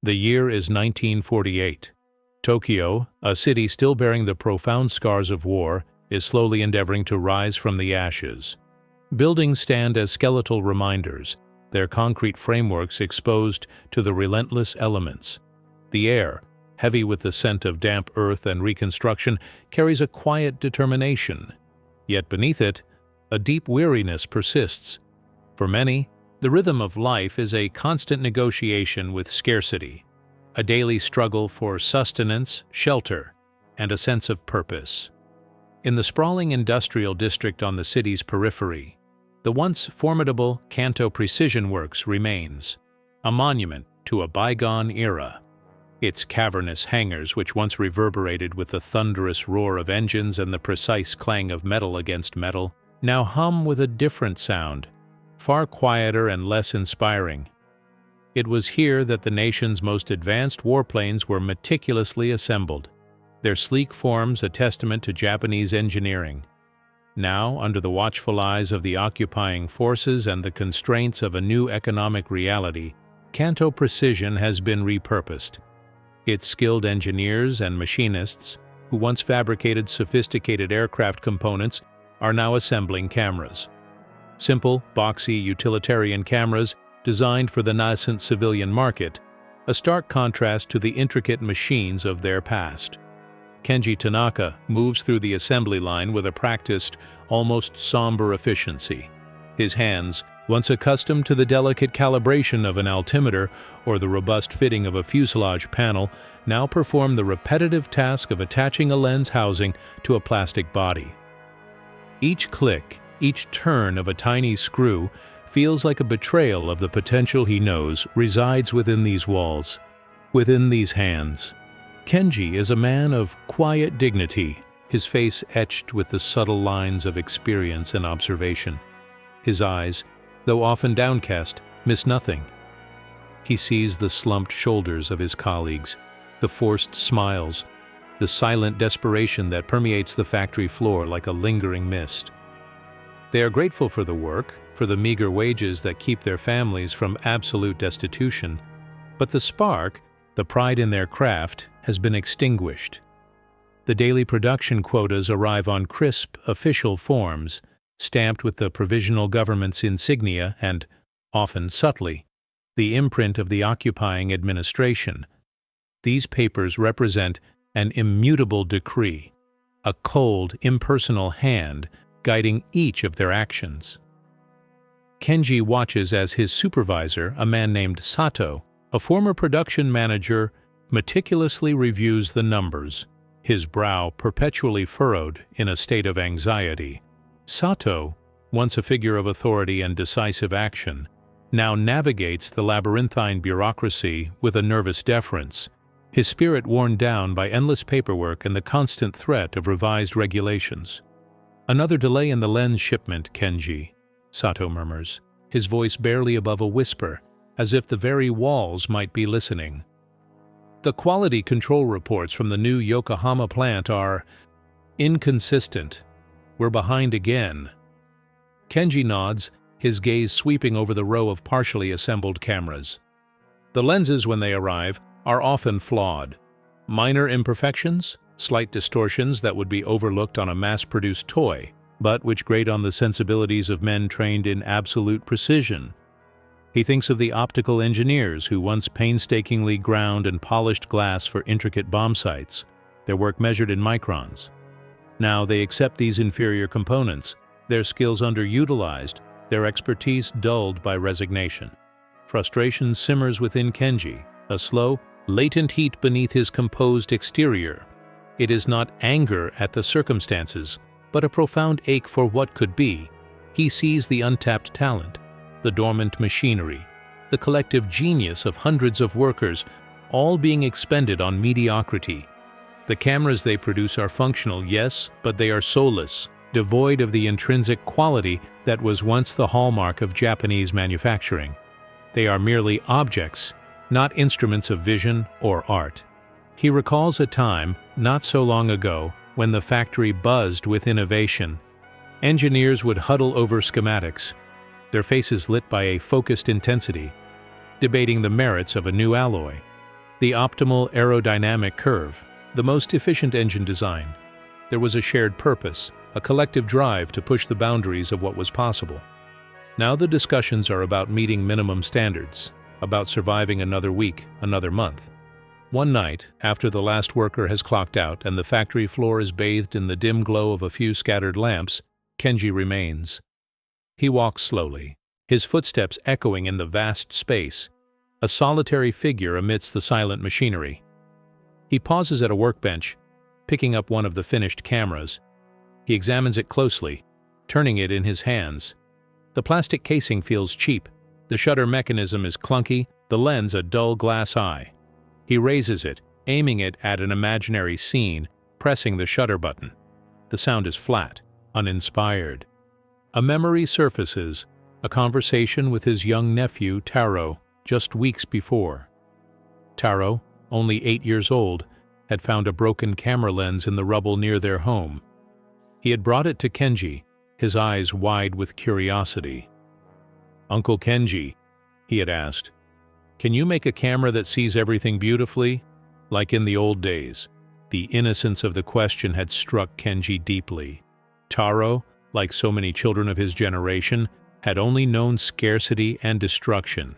The year is 1948. Tokyo, a city still bearing the profound scars of war, is slowly endeavoring to rise from the ashes. Buildings stand as skeletal reminders, their concrete frameworks exposed to the relentless elements. The air, heavy with the scent of damp earth and reconstruction, carries a quiet determination. Yet beneath it, a deep weariness persists. For many, the rhythm of life is a constant negotiation with scarcity, a daily struggle for sustenance, shelter, and a sense of purpose. In the sprawling industrial district on the city's periphery, the once formidable Kanto Precision Works remains, a monument to a bygone era. Its cavernous hangars, which once reverberated with the thunderous roar of engines and the precise clang of metal against metal, now hum with a different sound, far quieter and less inspiring. It was here that the nation's most advanced warplanes were meticulously assembled, their sleek forms a testament to Japanese engineering. Now, under the watchful eyes of the occupying forces and the constraints of a new economic reality, Kanto Precision has been repurposed. Its skilled engineers and machinists, who once fabricated sophisticated aircraft components, are now assembling cameras. Simple, boxy, utilitarian cameras designed for the nascent civilian market, a stark contrast to the intricate machines of their past. Kenji Tanaka moves through the assembly line with a practiced, almost somber efficiency. His hands, once accustomed to the delicate calibration of an altimeter or the robust fitting of a fuselage panel, now perform the repetitive task of attaching a lens housing to a plastic body. Each click, each turn of a tiny screw feels like a betrayal of the potential he knows resides within these walls, within these hands. Kenji is a man of quiet dignity, his face etched with the subtle lines of experience and observation. His eyes, though often downcast, miss nothing. He sees the slumped shoulders of his colleagues, the forced smiles, the silent desperation that permeates the factory floor like a lingering mist. They are grateful for the work, for the meager wages that keep their families from absolute destitution, but the spark, the pride in their craft, has been extinguished. The daily production quotas arrive on crisp, official forms, stamped with the provisional government's insignia and, often subtly, the imprint of the occupying administration. These papers represent an immutable decree, a cold, impersonal hand guiding each of their actions. Kenji watches as his supervisor, a man named Sato, a former production manager, meticulously reviews the numbers, his brow perpetually furrowed in a state of anxiety. Sato, once a figure of authority and decisive action, now navigates the labyrinthine bureaucracy with a nervous deference, his spirit worn down by endless paperwork and the constant threat of revised regulations. "Another delay in the lens shipment, Kenji," Sato murmurs, his voice barely above a whisper, as if the very walls might be listening. "The quality control reports from the new Yokohama plant are inconsistent. We're behind again." Kenji nods, his gaze sweeping over the row of partially assembled cameras. The lenses, when they arrive, are often flawed. Minor imperfections, slight distortions that would be overlooked on a mass-produced toy, but which grate on the sensibilities of men trained in absolute precision. He thinks of the optical engineers who once painstakingly ground and polished glass for intricate bomb sights, their work measured in microns. Now they accept these inferior components, their skills underutilized, their expertise dulled by resignation. Frustration simmers within Kenji, a slow, latent heat beneath his composed exterior. It is not anger at the circumstances, but a profound ache for what could be. He sees the untapped talent, the dormant machinery, the collective genius of hundreds of workers, all being expended on mediocrity. The cameras they produce are functional, yes, but they are soulless, devoid of the intrinsic quality that was once the hallmark of Japanese manufacturing. They are merely objects, not instruments of vision or art. He recalls a time, not so long ago, when the factory buzzed with innovation. Engineers would huddle over schematics, their faces lit by a focused intensity, debating the merits of a new alloy. The optimal aerodynamic curve, the most efficient engine design. There was a shared purpose, a collective drive to push the boundaries of what was possible. Now the discussions are about meeting minimum standards, about surviving another week, another month. One night, after the last worker has clocked out and the factory floor is bathed in the dim glow of a few scattered lamps, Kenji remains. He walks slowly, his footsteps echoing in the vast space, a solitary figure amidst the silent machinery. He pauses at a workbench, picking up one of the finished cameras. He examines it closely, turning it in his hands. The plastic casing feels cheap, the shutter mechanism is clunky, the lens a dull glass eye. He raises it, aiming it at an imaginary scene, pressing the shutter button. The sound is flat, uninspired. A memory surfaces, a conversation with his young nephew, Taro, just weeks before. Taro, only 8 years old, had found a broken camera lens in the rubble near their home. He had brought it to Kenji, his eyes wide with curiosity. "Uncle Kenji," he had asked, "can you make a camera that sees everything beautifully, like in the old days?" The innocence of the question had struck Kenji deeply. Taro, like so many children of his generation, had only known scarcity and destruction.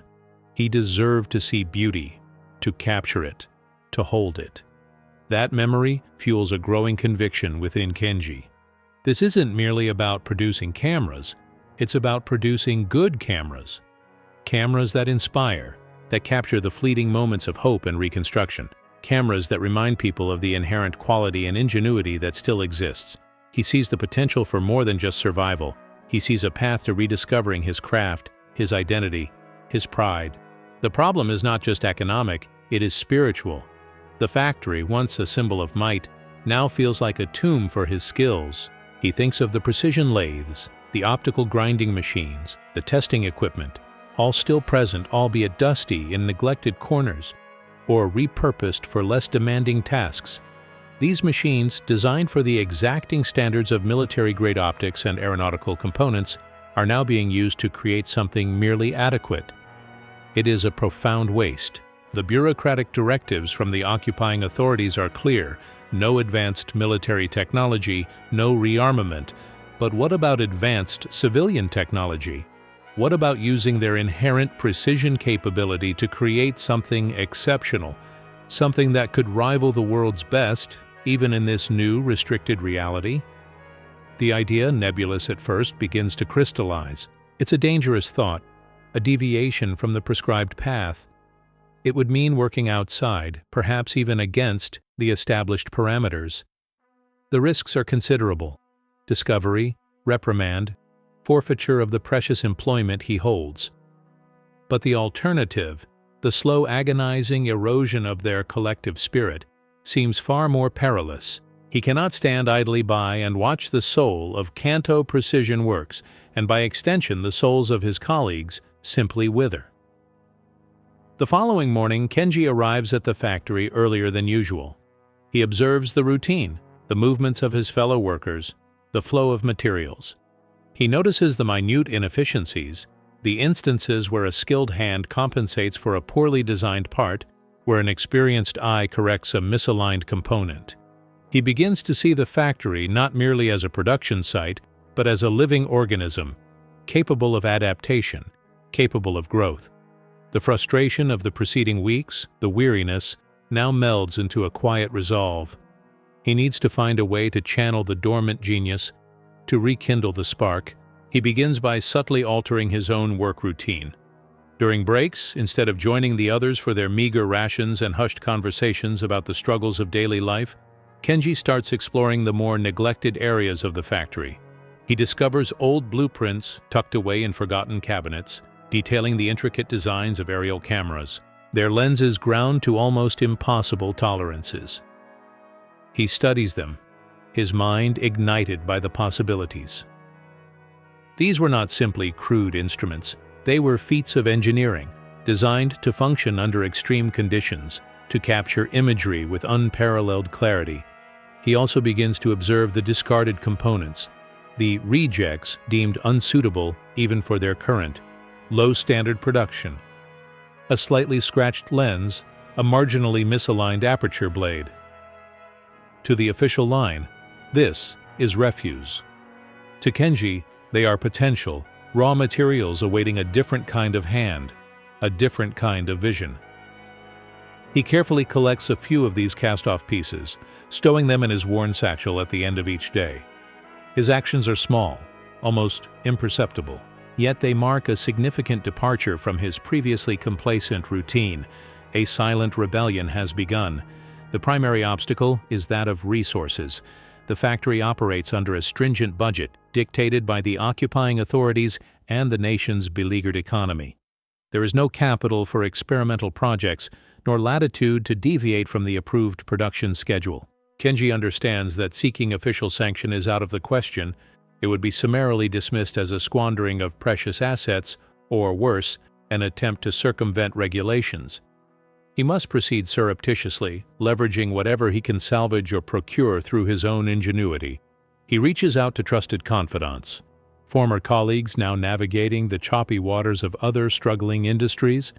He deserved to see beauty, to capture it, to hold it. That memory fuels a growing conviction within Kenji. This isn't merely about producing cameras, it's about producing good cameras. Cameras that inspire, that capture the fleeting moments of hope and reconstruction. Cameras that remind people of the inherent quality and ingenuity that still exists. He sees the potential for more than just survival. He sees a path to rediscovering his craft, his identity, his pride. The problem is not just economic, it is spiritual. The factory, once a symbol of might, now feels like a tomb for his skills. He thinks of the precision lathes, the optical grinding machines, the testing equipment, all still present, albeit dusty in neglected corners, or repurposed for less demanding tasks. These machines, designed for the exacting standards of military-grade optics and aeronautical components, are now being used to create something merely adequate. It is a profound waste. The bureaucratic directives from the occupying authorities are clear: no advanced military technology, no rearmament. But what about advanced civilian technology? What about using their inherent precision capability to create something exceptional, something that could rival the world's best, even in this new, restricted reality? The idea, nebulous at first, begins to crystallize. It's a dangerous thought, a deviation from the prescribed path. It would mean working outside, perhaps even against, the established parameters. The risks are considerable: discovery, reprimand, forfeiture of the precious employment he holds. But the alternative, the slow agonizing erosion of their collective spirit, seems far more perilous. He cannot stand idly by and watch the soul of Kanto Precision Works, and by extension the souls of his colleagues, simply wither. The following morning, Kenji arrives at the factory earlier than usual. He observes the routine, the movements of his fellow workers, the flow of materials. He notices the minute inefficiencies, the instances where a skilled hand compensates for a poorly designed part, where an experienced eye corrects a misaligned component. He begins to see the factory not merely as a production site, but as a living organism, capable of adaptation, capable of growth. The frustration of the preceding weeks, the weariness, now melds into a quiet resolve. He needs to find a way to channel the dormant genius, to rekindle the spark. He begins by subtly altering his own work routine. During breaks, instead of joining the others for their meager rations and hushed conversations about the struggles of daily life, Kenji starts exploring the more neglected areas of the factory. He discovers old blueprints tucked away in forgotten cabinets, detailing the intricate designs of aerial cameras, their lenses ground to almost impossible tolerances. He studies them, his mind ignited by the possibilities. These were not simply crude instruments. They were feats of engineering, designed to function under extreme conditions, to capture imagery with unparalleled clarity. He also begins to observe the discarded components, the rejects deemed unsuitable even for their current, low-standard production. A slightly scratched lens, a marginally misaligned aperture blade. To the official line, this is refuse. To Kenji, they are potential, raw materials awaiting a different kind of hand, a different kind of vision. He carefully collects a few of these cast-off pieces, stowing them in his worn satchel at the end of each day. His actions are small, almost imperceptible, yet they mark a significant departure from his previously complacent routine. A silent rebellion has begun. The primary obstacle is that of resources. The factory operates under a stringent budget dictated by the occupying authorities and the nation's beleaguered economy. There is no capital for experimental projects, nor latitude to deviate from the approved production schedule. Kenji understands that seeking official sanction is out of the question. It would be summarily dismissed as a squandering of precious assets, or worse, an attempt to circumvent regulations. He must proceed surreptitiously, leveraging whatever he can salvage or procure through his own ingenuity. He reaches out to trusted confidants, former colleagues now navigating the choppy waters of other struggling industries,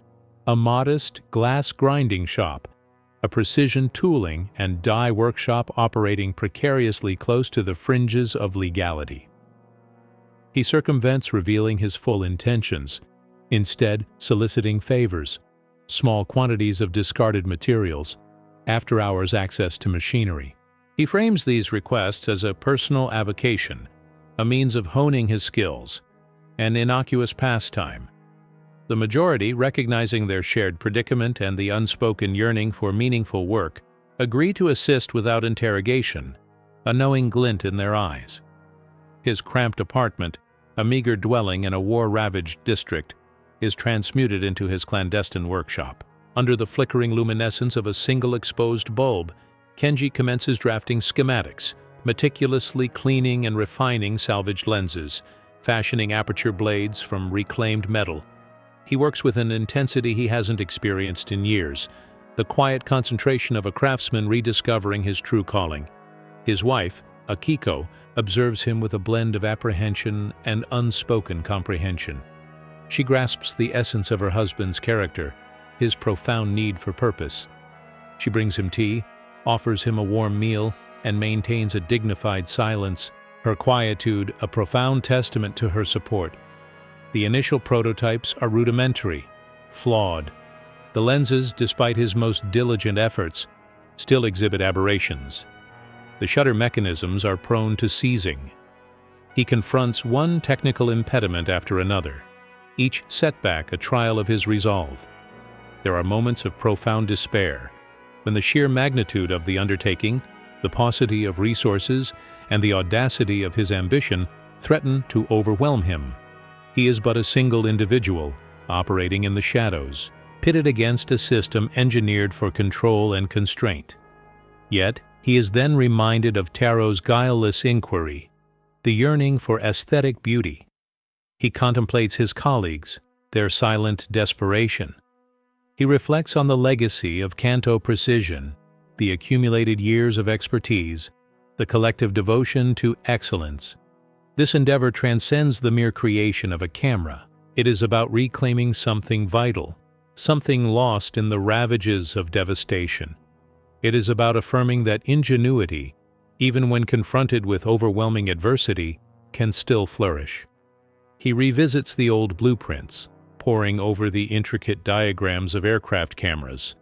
a modest glass grinding shop, a precision tooling and die workshop operating precariously close to the fringes of legality. He circumvents revealing his full intentions, instead soliciting favors, small quantities of discarded materials, after-hours access to machinery. He frames these requests as a personal avocation, a means of honing his skills, an innocuous pastime. The majority, recognizing their shared predicament and the unspoken yearning for meaningful work, agree to assist without interrogation, a knowing glint in their eyes. His cramped apartment, a meager dwelling in a war-ravaged district, is transmuted into his clandestine workshop. Under the flickering luminescence of a single exposed bulb, Kenji commences drafting schematics, meticulously cleaning and refining salvaged lenses, fashioning aperture blades from reclaimed metal. He works with an intensity he hasn't experienced in years, the quiet concentration of a craftsman rediscovering his true calling. His wife, Akiko, observes him with a blend of apprehension and unspoken comprehension. She grasps the essence of her husband's character, his profound need for purpose. She brings him tea, offers him a warm meal, and maintains a dignified silence, her quietude a profound testament to her support. The initial prototypes are rudimentary, flawed. The lenses, despite his most diligent efforts, still exhibit aberrations. The shutter mechanisms are prone to seizing. He confronts one technical impediment after another, each setback a trial of his resolve. There are moments of profound despair, when the sheer magnitude of the undertaking, the paucity of resources, and the audacity of his ambition threaten to overwhelm him. He is but a single individual, operating in the shadows, pitted against a system engineered for control and constraint. Yet, he is then reminded of Taro's guileless inquiry, the yearning for aesthetic beauty. He contemplates his colleagues, their silent desperation. He reflects on the legacy of Kanto precision, the accumulated years of expertise, the collective devotion to excellence. This endeavor transcends the mere creation of a camera. It is about reclaiming something vital, something lost in the ravages of devastation. It is about affirming that ingenuity, even when confronted with overwhelming adversity, can still flourish. He revisits the old blueprints, poring over the intricate diagrams of aircraft cameras.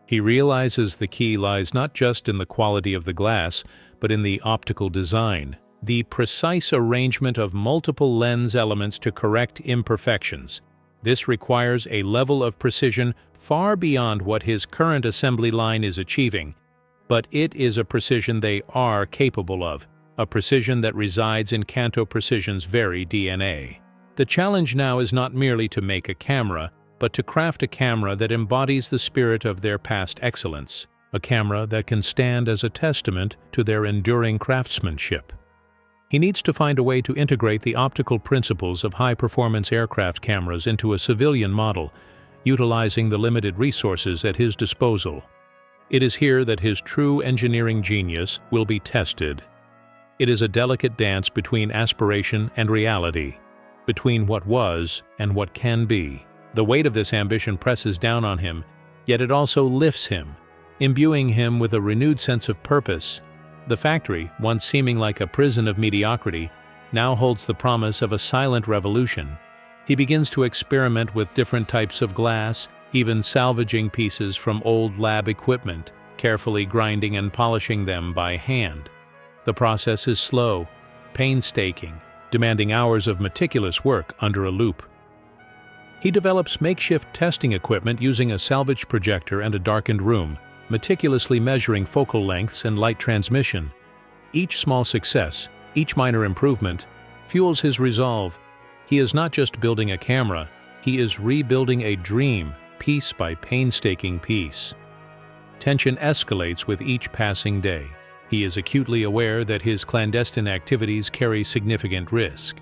He realizes the key lies not just in the quality of the glass, but in the optical design, the precise arrangement of multiple lens elements to correct imperfections. This requires a level of precision far beyond what his current assembly line is achieving, but it is a precision they are capable of, a precision that resides in Kanto Precision's very DNA. The challenge now is not merely to make a camera, but to craft a camera that embodies the spirit of their past excellence, a camera that can stand as a testament to their enduring craftsmanship. He needs to find a way to integrate the optical principles of high-performance aircraft cameras into a civilian model, utilizing the limited resources at his disposal. It is here that his true engineering genius will be tested. It is a delicate dance between aspiration and reality, between what was and what can be. The weight of this ambition presses down on him, Yet it also lifts him, imbuing him with a renewed sense of purpose. The factory, once seeming like a prison of mediocrity, now holds the promise of a silent revolution. He begins to experiment with different types of glass, even salvaging pieces from old lab equipment, carefully grinding and polishing them by hand. The process is slow, painstaking, demanding hours of meticulous work under a loupe. He develops makeshift testing equipment using a salvage projector and a darkened room, meticulously measuring focal lengths and light transmission. Each small success, each minor improvement, fuels his resolve. He is not just building a camera, he is rebuilding a dream, piece by painstaking piece. Tension escalates with each passing day. He is acutely aware that his clandestine activities carry significant risk.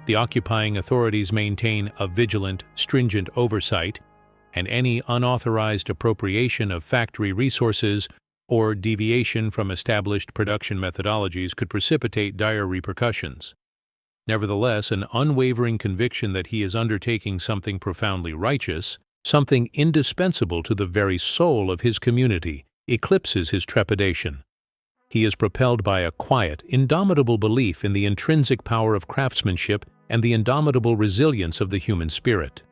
The occupying authorities maintain a vigilant, stringent oversight, and any unauthorized appropriation of factory resources or deviation from established production methodologies could precipitate dire repercussions. Nevertheless, an unwavering conviction that he is undertaking something profoundly righteous, something indispensable to the very soul of his community, eclipses his trepidation. He is propelled by a quiet, indomitable belief in the intrinsic power of craftsmanship and the indomitable resilience of the human spirit.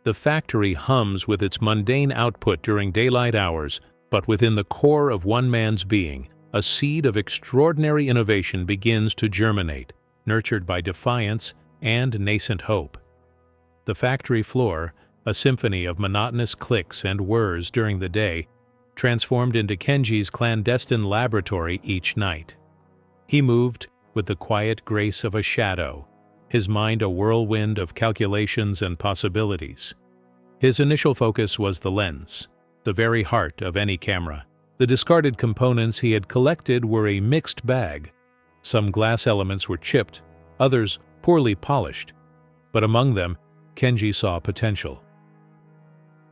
The factory hums with its mundane output during daylight hours, but within the core of one man's being, a seed of extraordinary innovation begins to germinate, nurtured by defiance and nascent hope. The factory floor, a symphony of monotonous clicks and whirs during the day, transformed into Kenji's clandestine laboratory each night. He moved with the quiet grace of a shadow, his mind a whirlwind of calculations and possibilities. His initial focus was the lens, the very heart of any camera. The discarded components he had collected were a mixed bag. Some glass elements were chipped, others poorly polished, but among them, Kenji saw potential.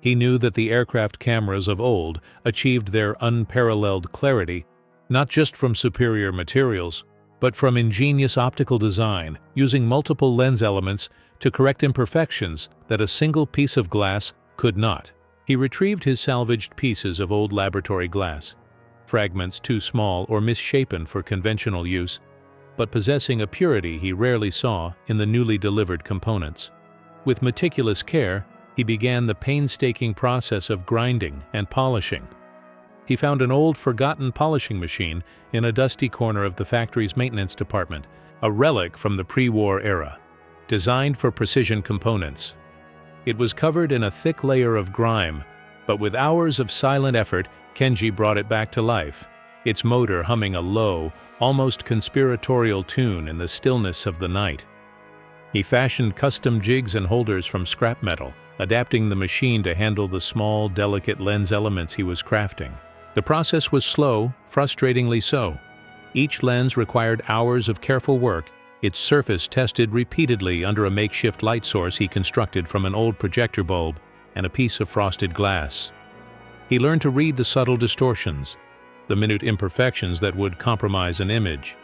He knew that the aircraft cameras of old achieved their unparalleled clarity, not just from superior materials, but from ingenious optical design, using multiple lens elements to correct imperfections that a single piece of glass could not. He retrieved his salvaged pieces of old laboratory glass, fragments too small or misshapen for conventional use, but possessing a purity he rarely saw in the newly delivered components. With meticulous care, he began the painstaking process of grinding and polishing. He found an old, forgotten polishing machine in a dusty corner of the factory's maintenance department, a relic from the pre-war era, designed for precision components. It was covered in a thick layer of grime, but with hours of silent effort, Kenji brought it back to life, its motor humming a low, almost conspiratorial tune in the stillness of the night. He fashioned custom jigs and holders from scrap metal, adapting the machine to handle the small, delicate lens elements he was crafting. The process was slow, frustratingly so. Each lens required hours of careful work, its surface tested repeatedly under a makeshift light source he constructed from an old projector bulb and a piece of frosted glass. He learned to read the subtle distortions, the minute imperfections that would compromise an image.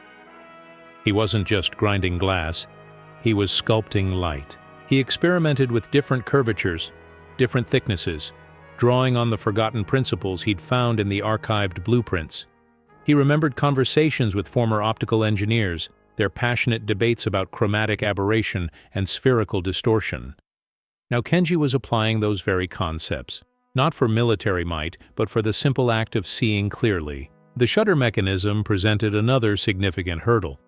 He wasn't just grinding glass, he was sculpting light. He experimented with different curvatures, different thicknesses, drawing on the forgotten principles he'd found in the archived blueprints. He remembered conversations with former optical engineers, their passionate debates about chromatic aberration and spherical distortion. Now Kenji was applying those very concepts, not for military might, but for the simple act of seeing clearly. The shutter mechanism presented another significant hurdle.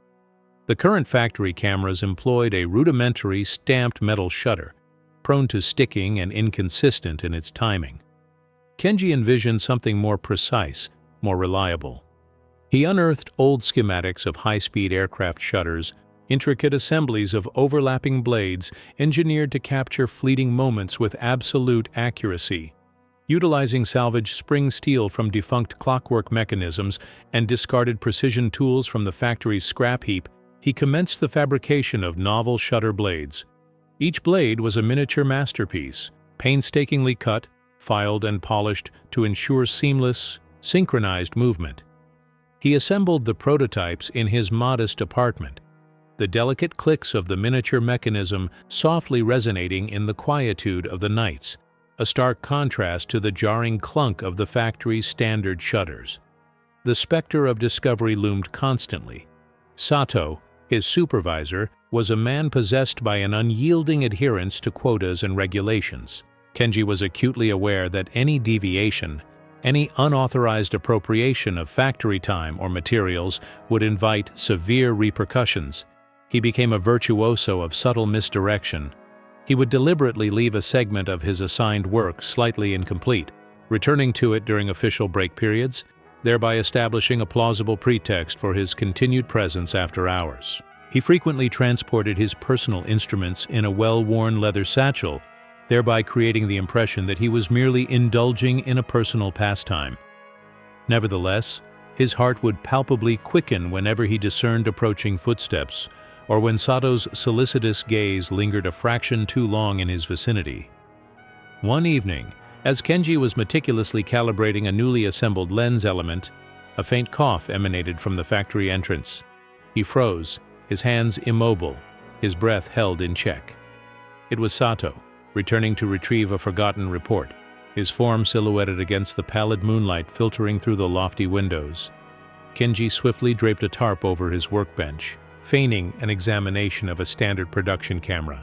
The current factory cameras employed a rudimentary stamped metal shutter, prone to sticking and inconsistent in its timing. Kenji envisioned something more precise, more reliable. He unearthed old schematics of high-speed aircraft shutters, intricate assemblies of overlapping blades engineered to capture fleeting moments with absolute accuracy. Utilizing salvaged spring steel from defunct clockwork mechanisms and discarded precision tools from the factory's scrap heap, he commenced the fabrication of novel shutter blades. Each blade was a miniature masterpiece, painstakingly cut, filed, and polished to ensure seamless, synchronized movement. He assembled the prototypes in his modest apartment, the delicate clicks of the miniature mechanism softly resonating in the quietude of the nights, a stark contrast to the jarring clunk of the factory's standard shutters. The specter of discovery loomed constantly. Sato, his supervisor, was a man possessed by an unyielding adherence to quotas and regulations. Kenji was acutely aware that any deviation, any unauthorized appropriation of factory time or materials would invite severe repercussions. He became a virtuoso of subtle misdirection. He would deliberately leave a segment of his assigned work slightly incomplete, returning to it during official break periods, thereby establishing a plausible pretext for his continued presence after hours. He frequently transported his personal instruments in a well-worn leather satchel, thereby creating the impression that he was merely indulging in a personal pastime. Nevertheless, his heart would palpably quicken whenever he discerned approaching footsteps, or when Sato's solicitous gaze lingered a fraction too long in his vicinity. One evening, as Kenji was meticulously calibrating a newly assembled lens element, a faint cough emanated from the factory entrance. He froze, his hands immobile, his breath held in check. It was Sato, returning to retrieve a forgotten report, his form silhouetted against the pallid moonlight filtering through the lofty windows. Kenji swiftly draped a tarp over his workbench, feigning an examination of a standard production camera.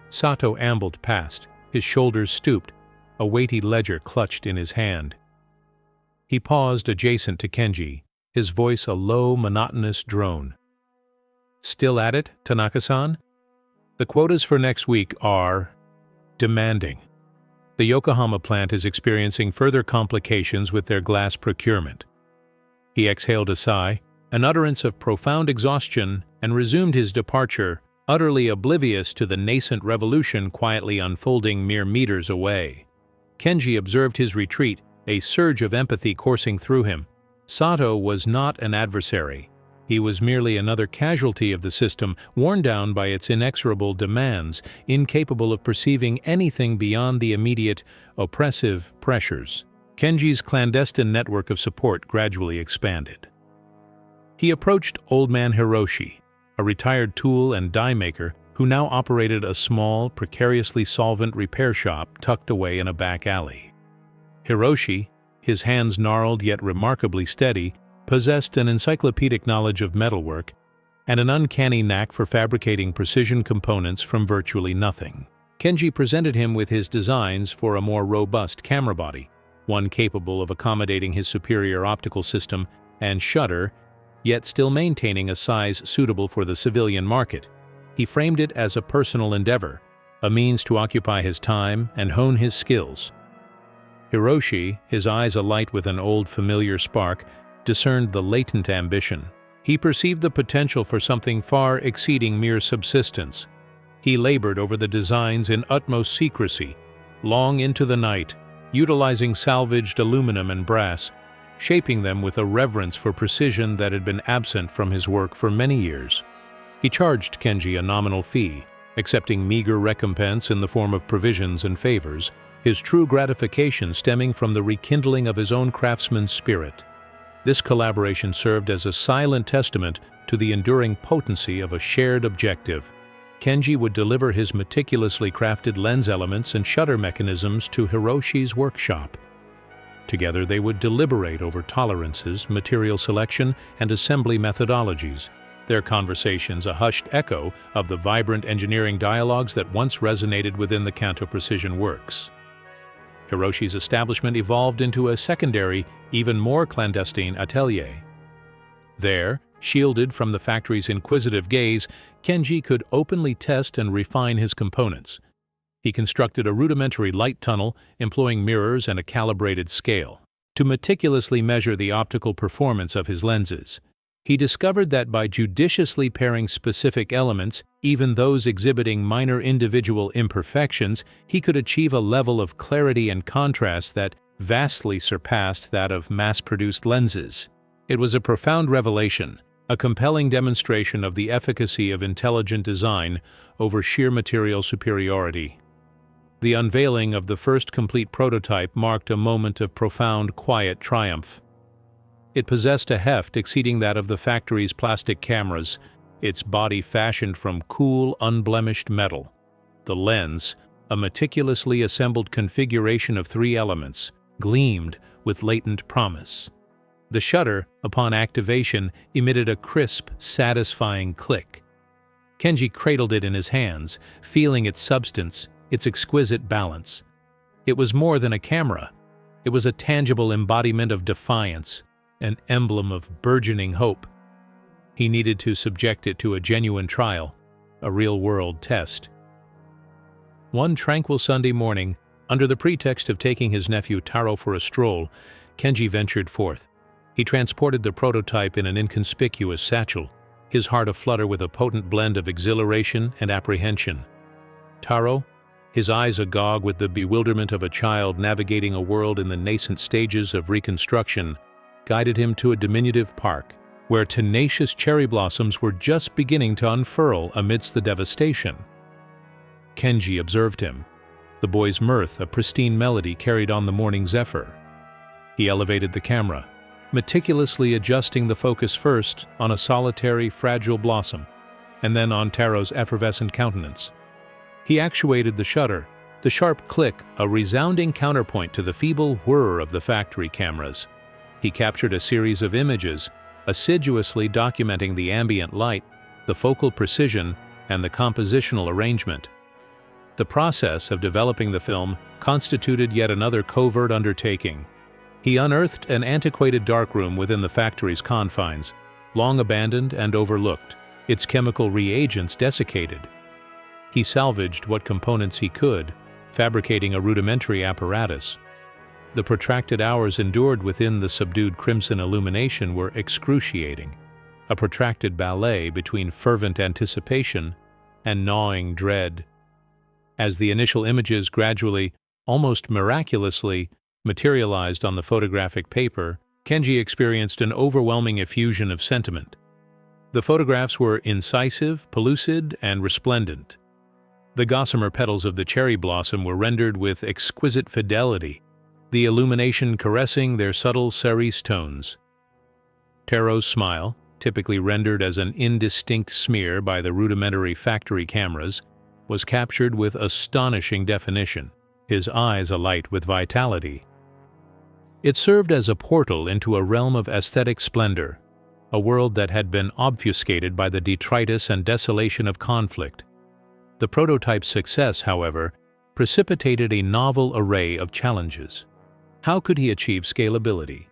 Sato ambled past, his shoulders stooped, a weighty ledger clutched in his hand. He paused adjacent to Kenji, his voice a low, monotonous drone. "Still at it, Tanaka-san? The quotas for next week are demanding. The Yokohama plant is experiencing further complications with their glass procurement." He exhaled a sigh, an utterance of profound exhaustion, and resumed his departure, utterly oblivious to the nascent revolution quietly unfolding mere meters away. Kenji observed his retreat, a surge of empathy coursing through him. Sato was not an adversary. He was merely another casualty of the system, worn down by its inexorable demands, incapable of perceiving anything beyond the immediate, oppressive pressures. Kenji's clandestine network of support gradually expanded. He approached Old Man Hiroshi, a retired tool and die maker who now operated a small, precariously solvent repair shop tucked away in a back alley. Hiroshi, his hands gnarled yet remarkably steady, possessed an encyclopedic knowledge of metalwork and an uncanny knack for fabricating precision components from virtually nothing. Kenji presented him with his designs for a more robust camera body, one capable of accommodating his superior optical system and shutter, yet still maintaining a size suitable for the civilian market. He framed it as a personal endeavor, a means to occupy his time and hone his skills. Hiroshi, his eyes alight with an old familiar spark, discerned the latent ambition. He perceived the potential for something far exceeding mere subsistence. He labored over the designs in utmost secrecy, long into the night, utilizing salvaged aluminum and brass, shaping them with a reverence for precision that had been absent from his work for many years. He charged Kenji a nominal fee, accepting meager recompense in the form of provisions and favors, his true gratification stemming from the rekindling of his own craftsman's spirit. This collaboration served as a silent testament to the enduring potency of a shared objective. Kenji would deliver his meticulously crafted lens elements and shutter mechanisms to Hiroshi's workshop. Together they would deliberate over tolerances, material selection, and assembly methodologies, their conversations a hushed echo of the vibrant engineering dialogues that once resonated within the Kanto Precision Works. Hiroshi's establishment evolved into a secondary, even more clandestine atelier. There, shielded from the factory's inquisitive gaze, Kenji could openly test and refine his components. He constructed a rudimentary light tunnel, employing mirrors and a calibrated scale, to meticulously measure the optical performance of his lenses. He discovered that by judiciously pairing specific elements, even those exhibiting minor individual imperfections, he could achieve a level of clarity and contrast that vastly surpassed that of mass-produced lenses. It was a profound revelation, a compelling demonstration of the efficacy of intelligent design over sheer material superiority. The unveiling of the first complete prototype marked a moment of profound, quiet triumph. It possessed a heft exceeding that of the factory's plastic cameras, its body fashioned from cool, unblemished metal. The lens, a meticulously assembled configuration of 3 elements, gleamed with latent promise. The shutter, upon activation, emitted a crisp, satisfying click. Kenji cradled it in his hands, feeling its substance, its exquisite balance. It was more than a camera. It was a tangible embodiment of defiance, an emblem of burgeoning hope. He needed to subject it to a genuine trial, a real-world test. One tranquil Sunday morning, under the pretext of taking his nephew Taro for a stroll, Kenji ventured forth. He transported the prototype in an inconspicuous satchel, his heart aflutter with a potent blend of exhilaration and apprehension. Taro, his eyes agog with the bewilderment of a child navigating a world in the nascent stages of reconstruction, guided him to a diminutive park, where tenacious cherry blossoms were just beginning to unfurl amidst the devastation. Kenji observed him. The boy's mirth, a pristine melody, carried on the morning zephyr. He elevated the camera, meticulously adjusting the focus first on a solitary, fragile blossom, and then on Taro's effervescent countenance. He actuated the shutter, the sharp click a resounding counterpoint to the feeble whir of the factory cameras. He captured a series of images, assiduously documenting the ambient light, the focal precision, and the compositional arrangement. The process of developing the film constituted yet another covert undertaking. He unearthed an antiquated darkroom within the factory's confines, long abandoned and overlooked, its chemical reagents desiccated. He salvaged what components he could, fabricating a rudimentary apparatus. The protracted hours endured within the subdued crimson illumination were excruciating, a protracted ballet between fervent anticipation and gnawing dread. As the initial images gradually, almost miraculously, materialized on the photographic paper, Kenji experienced an overwhelming effusion of sentiment. The photographs were incisive, pellucid, and resplendent. The gossamer petals of the cherry blossom were rendered with exquisite fidelity, the illumination caressing their subtle cerise tones. Taro's smile, typically rendered as an indistinct smear by the rudimentary factory cameras, was captured with astonishing definition, his eyes alight with vitality. It served as a portal into a realm of aesthetic splendor, a world that had been obfuscated by the detritus and desolation of conflict. The prototype's success, however, precipitated a novel array of challenges. How could he achieve scalability?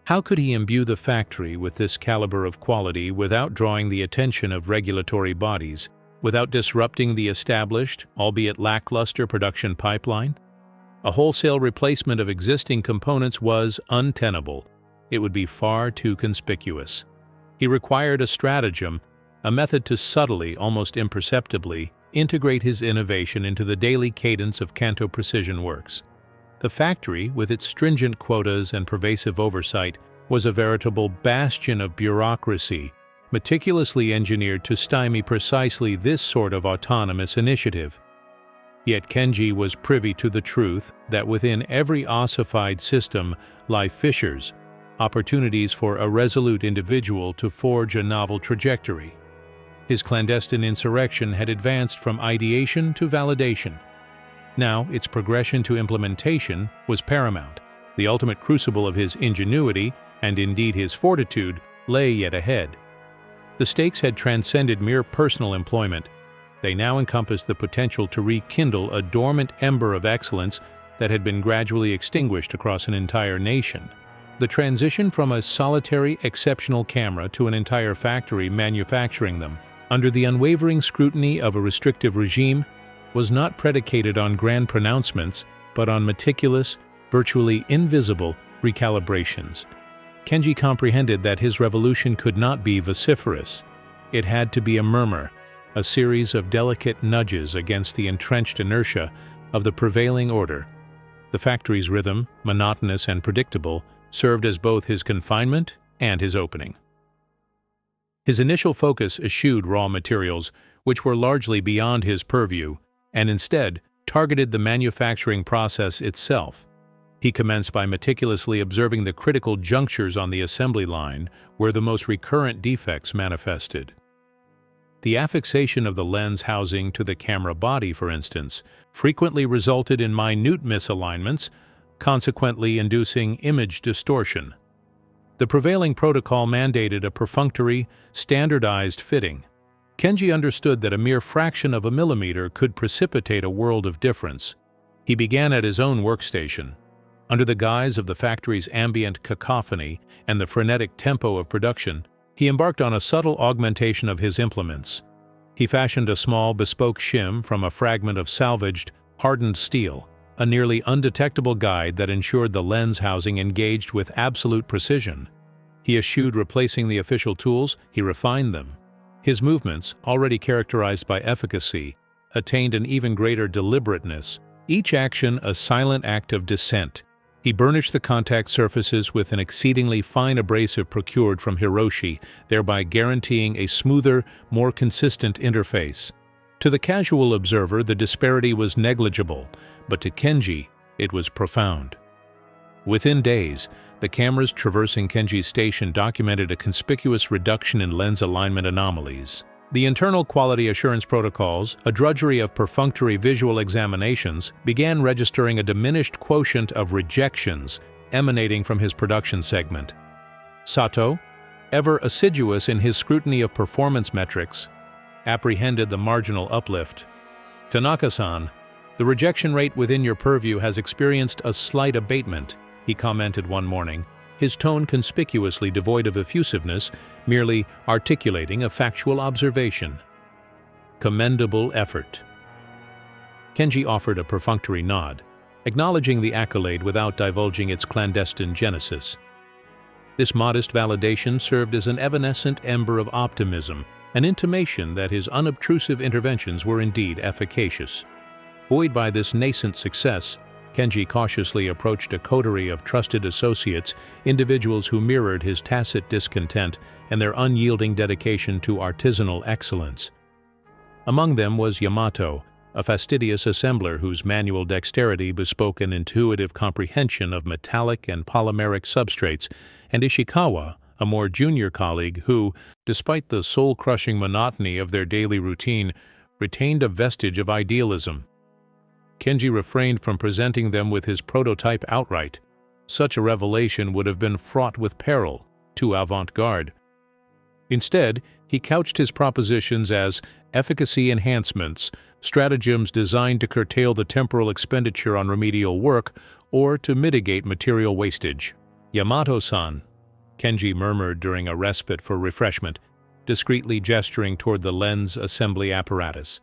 How could he imbue the factory with this caliber of quality without drawing the attention of regulatory bodies, without disrupting the established, albeit lackluster, production pipeline? A wholesale replacement of existing components was untenable. It would be far too conspicuous. He required a stratagem, a method to subtly, almost imperceptibly, integrate his innovation into the daily cadence of Kanto Precision Works. The factory, with its stringent quotas and pervasive oversight, was a veritable bastion of bureaucracy, meticulously engineered to stymie precisely this sort of autonomous initiative. Yet Kenji was privy to the truth that within every ossified system lie fissures, opportunities for a resolute individual to forge a novel trajectory. His clandestine insurrection had advanced from ideation to validation. Now, its progression to implementation was paramount. The ultimate crucible of his ingenuity, and indeed his fortitude, lay yet ahead. The stakes had transcended mere personal employment. They now encompassed the potential to rekindle a dormant ember of excellence that had been gradually extinguished across an entire nation. The transition from a solitary, exceptional camera to an entire factory manufacturing them, under the unwavering scrutiny of a restrictive regime, was not predicated on grand pronouncements, but on meticulous, virtually invisible recalibrations. Kenji comprehended that his revolution could not be vociferous. It had to be a murmur, a series of delicate nudges against the entrenched inertia of the prevailing order. The factory's rhythm, monotonous and predictable, served as both his confinement and his opening. His initial focus eschewed raw materials, which were largely beyond his purview, and instead targeted the manufacturing process itself. He commenced by meticulously observing the critical junctures on the assembly line where the most recurrent defects manifested. The affixation of the lens housing to the camera body, for instance, frequently resulted in minute misalignments, consequently inducing image distortion. The prevailing protocol mandated a perfunctory, standardized fitting. Kenji understood that a mere fraction of a millimeter could precipitate a world of difference. He began at his own workstation. Under the guise of the factory's ambient cacophony and the frenetic tempo of production, he embarked on a subtle augmentation of his implements. He fashioned a small, bespoke shim from a fragment of salvaged, hardened steel, a nearly undetectable guide that ensured the lens housing engaged with absolute precision. He eschewed replacing the official tools, he refined them. His movements, already characterized by efficacy, attained an even greater deliberateness, each action a silent act of descent. He burnished the contact surfaces with an exceedingly fine abrasive procured from Hiroshi, thereby guaranteeing a smoother, more consistent interface. To the casual observer, the disparity was negligible, but to Kenji, it was profound. Within days, the cameras traversing Kenji's station documented a conspicuous reduction in lens alignment anomalies. The internal quality assurance protocols, a drudgery of perfunctory visual examinations, began registering a diminished quotient of rejections emanating from his production segment. Sato, ever assiduous in his scrutiny of performance metrics, apprehended the marginal uplift. "Tanaka-san, the rejection rate within your purview has experienced a slight abatement," he commented one morning, his tone conspicuously devoid of effusiveness, merely articulating a factual observation. Commendable effort. Kenji offered a perfunctory nod, acknowledging the accolade without divulging its clandestine genesis. This modest validation served as an evanescent ember of optimism, an intimation that his unobtrusive interventions were indeed efficacious. Buoyed by this nascent success, Kenji cautiously approached a coterie of trusted associates, individuals who mirrored his tacit discontent and their unyielding dedication to artisanal excellence. Among them was Yamato, a fastidious assembler whose manual dexterity bespoke an intuitive comprehension of metallic and polymeric substrates, and Ishikawa, a more junior colleague who, despite the soul-crushing monotony of their daily routine, retained a vestige of idealism. Kenji refrained from presenting them with his prototype outright. Such a revelation would have been fraught with peril, too avant-garde. Instead, he couched his propositions as efficacy enhancements, stratagems designed to curtail the temporal expenditure on remedial work or to mitigate material wastage. "Yamato-san," Kenji murmured during a respite for refreshment, discreetly gesturing toward the lens assembly apparatus.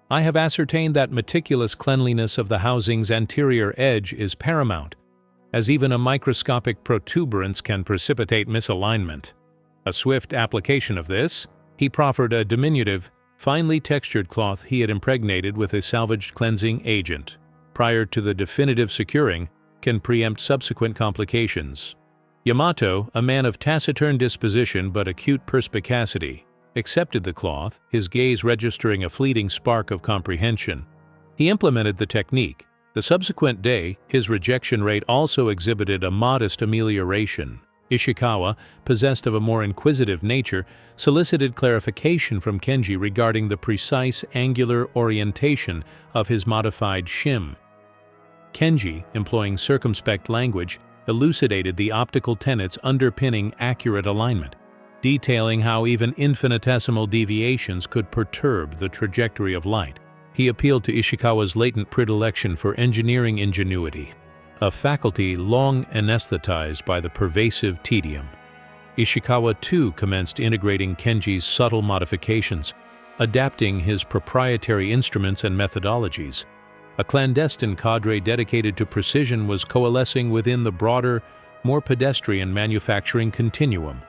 "I have ascertained that meticulous cleanliness of the housing's anterior edge is paramount, as even a microscopic protuberance can precipitate misalignment." A swift application of this, he proffered a diminutive, finely textured cloth he had impregnated with a salvaged cleansing agent. Prior to the definitive securing, can preempt subsequent complications. Yamato, a man of taciturn disposition but acute perspicacity, accepted the cloth, his gaze registering a fleeting spark of comprehension. He implemented the technique. The subsequent day, his rejection rate also exhibited a modest amelioration. Ishikawa, possessed of a more inquisitive nature, solicited clarification from Kenji regarding the precise angular orientation of his modified shim. Kenji, employing circumspect language, elucidated the optical tenets underpinning accurate alignment, detailing how even infinitesimal deviations could perturb the trajectory of light. He appealed to Ishikawa's latent predilection for engineering ingenuity, a faculty long anesthetized by the pervasive tedium. Ishikawa too commenced integrating Kenji's subtle modifications, adapting his proprietary instruments and methodologies. A clandestine cadre dedicated to precision was coalescing within the broader, more pedestrian manufacturing continuum.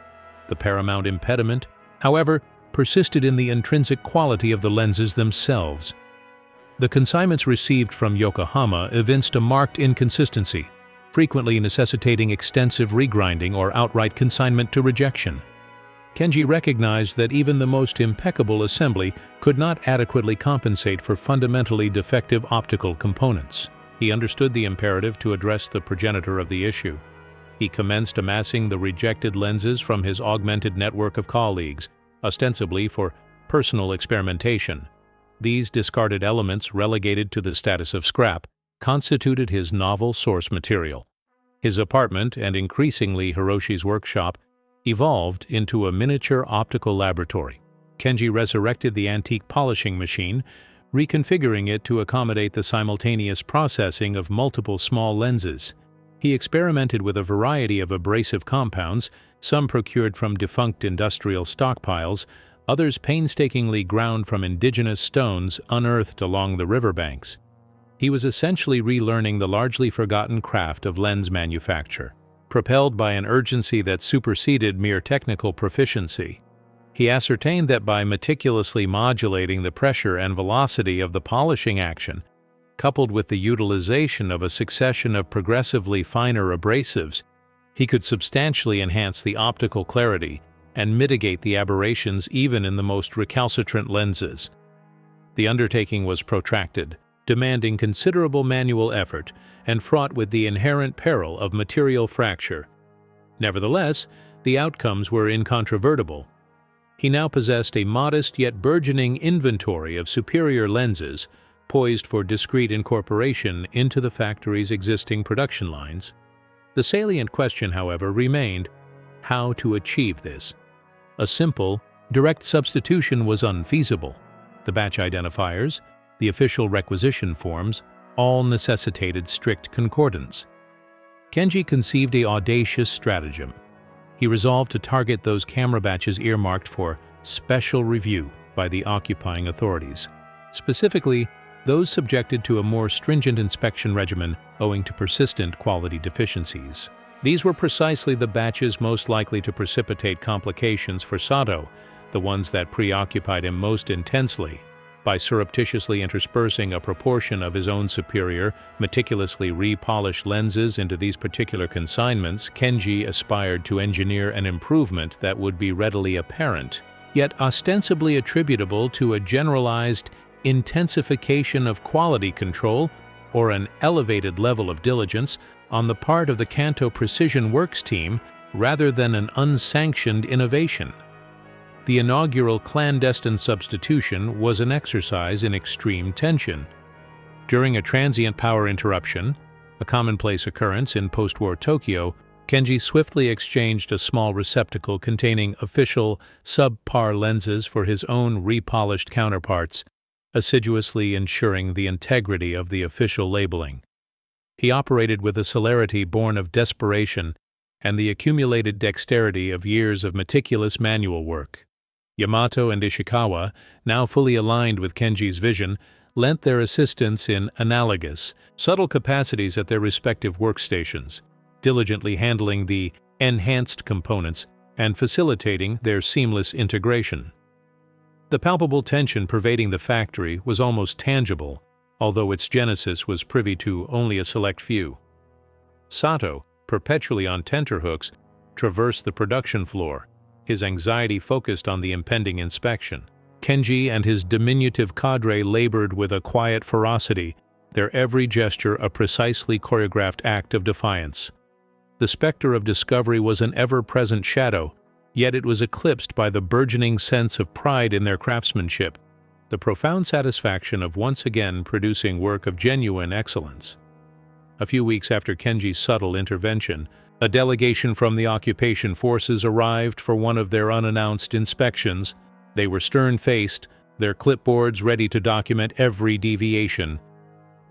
The paramount impediment, however, persisted in the intrinsic quality of the lenses themselves. The consignments received from Yokohama evinced a marked inconsistency, frequently necessitating extensive regrinding or outright consignment to rejection. Kenji recognized that even the most impeccable assembly could not adequately compensate for fundamentally defective optical components. He understood the imperative to address the progenitor of the issue. He commenced amassing the rejected lenses from his augmented network of colleagues, ostensibly for personal experimentation. These discarded elements, relegated to the status of scrap, constituted his novel source material. His apartment, and increasingly Hiroshi's workshop, evolved into a miniature optical laboratory. Kenji resurrected the antique polishing machine, reconfiguring it to accommodate the simultaneous processing of multiple small lenses. He experimented with a variety of abrasive compounds, some procured from defunct industrial stockpiles, others painstakingly ground from indigenous stones unearthed along the riverbanks. He was essentially relearning the largely forgotten craft of lens manufacture, propelled by an urgency that superseded mere technical proficiency. He ascertained that by meticulously modulating the pressure and velocity of the polishing action, coupled with the utilization of a succession of progressively finer abrasives, he could substantially enhance the optical clarity and mitigate the aberrations even in the most recalcitrant lenses. The undertaking was protracted, demanding considerable manual effort and fraught with the inherent peril of material fracture. Nevertheless, the outcomes were incontrovertible. He now possessed a modest yet burgeoning inventory of superior lenses, poised for discrete incorporation into the factory's existing production lines. The salient question, however, remained how to achieve this. A simple, direct substitution was unfeasible. The batch identifiers, the official requisition forms, all necessitated strict concordance. Kenji conceived an audacious stratagem. He resolved to target those camera batches earmarked for special review by the occupying authorities, specifically those subjected to a more stringent inspection regimen owing to persistent quality deficiencies. These were precisely the batches most likely to precipitate complications for Sato, the ones that preoccupied him most intensely. By surreptitiously interspersing a proportion of his own superior, meticulously repolished lenses into these particular consignments, Kenji aspired to engineer an improvement that would be readily apparent, yet ostensibly attributable to a generalized intensification of quality control or an elevated level of diligence on the part of the Kanto Precision Works team rather than an unsanctioned innovation. The inaugural clandestine substitution was an exercise in extreme tension. During a transient power interruption, a commonplace occurrence in post-war Tokyo, Kenji swiftly exchanged a small receptacle containing official subpar lenses for his own repolished counterparts, assiduously ensuring the integrity of the official labeling. He operated with a celerity born of desperation and the accumulated dexterity of years of meticulous manual work. Yamato and Ishikawa, now fully aligned with Kenji's vision, lent their assistance in analogous, subtle capacities at their respective workstations, diligently handling the enhanced components and facilitating their seamless integration. The palpable tension pervading the factory was almost tangible, although its genesis was privy to only a select few. Sato, perpetually on tenterhooks, traversed the production floor, his anxiety focused on the impending inspection. Kenji and his diminutive cadre labored with a quiet ferocity, their every gesture a precisely choreographed act of defiance. The specter of discovery was an ever-present shadow, yet it was eclipsed by the burgeoning sense of pride in their craftsmanship, the profound satisfaction of once again producing work of genuine excellence. A few weeks after Kenji's subtle intervention, a delegation from the occupation forces arrived for one of their unannounced inspections. They were stern-faced, their clipboards ready to document every deviation.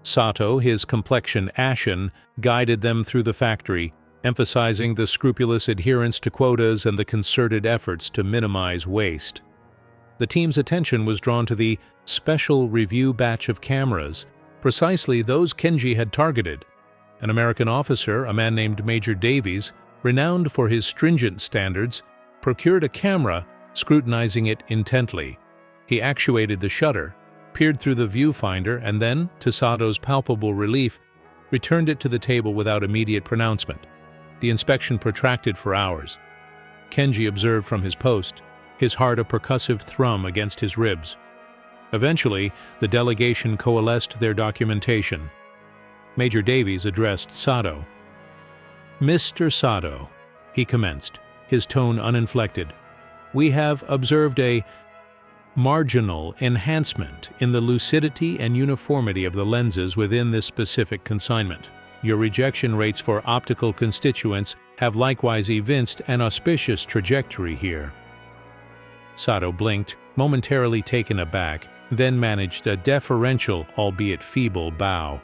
Sato, his complexion ashen, guided them through the factory, emphasizing the scrupulous adherence to quotas and the concerted efforts to minimize waste. The team's attention was drawn to the special review batch of cameras, precisely those Kenji had targeted. An American officer, a man named Major Davies, renowned for his stringent standards, procured a camera, scrutinizing it intently. He actuated the shutter, peered through the viewfinder, and then, to Sato's palpable relief, returned it to the table without immediate pronouncement. The inspection protracted for hours. Kenji observed from his post, his heart a percussive thrum against his ribs. Eventually, the delegation coalesced their documentation. Major Davies addressed Sato. "Mr. Sato," he commenced, his tone uninflected, "we have observed a..." marginal enhancement in the lucidity and uniformity of the lenses within this specific consignment. Your rejection rates for optical constituents have likewise evinced an auspicious trajectory here." Sato blinked, momentarily taken aback, then managed a deferential, albeit feeble, bow.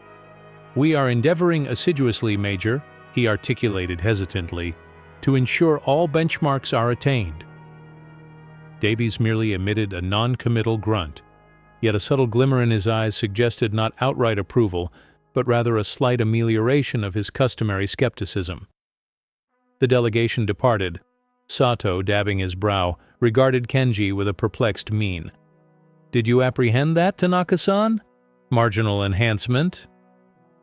"We are endeavoring assiduously, Major," he articulated hesitantly, "to ensure all benchmarks are attained." Davies merely emitted a non-committal grunt, yet a subtle glimmer in his eyes suggested not outright approval, but rather a slight amelioration of his customary skepticism. The delegation departed. Sato, dabbing his brow, regarded Kenji with a perplexed mien. "Did you apprehend that, Tanaka-san? Marginal enhancement?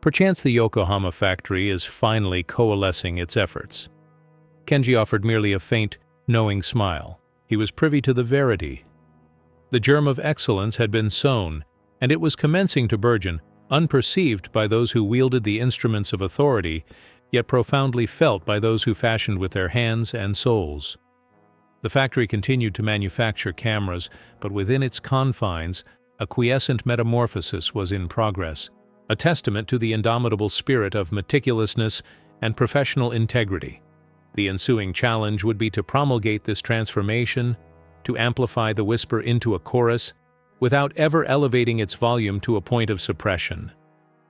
Perchance the Yokohama factory is finally coalescing its efforts." Kenji offered merely a faint, knowing smile. He was privy to the verity. The germ of excellence had been sown, and it was commencing to burgeon, unperceived by those who wielded the instruments of authority, yet profoundly felt by those who fashioned with their hands and souls. The factory continued to manufacture cameras, but within its confines, a quiescent metamorphosis was in progress, a testament to the indomitable spirit of meticulousness and professional integrity. The ensuing challenge would be to promulgate this transformation, to amplify the whisper into a chorus, without ever elevating its volume to a point of suppression.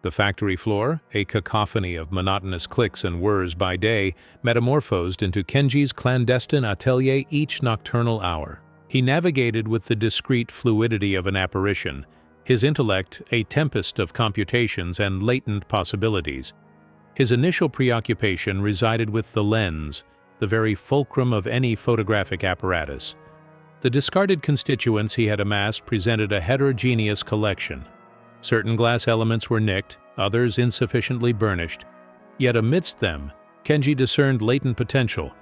The factory floor, a cacophony of monotonous clicks and whirs by day, metamorphosed into Kenji's clandestine atelier each nocturnal hour. He navigated with the discreet fluidity of an apparition, his intellect a tempest of computations and latent possibilities. His initial preoccupation resided with the lens, the very fulcrum of any photographic apparatus. The discarded constituents he had amassed presented a heterogeneous collection. Certain glass elements were nicked, others insufficiently burnished. Yet amidst them, Kenji discerned latent potential.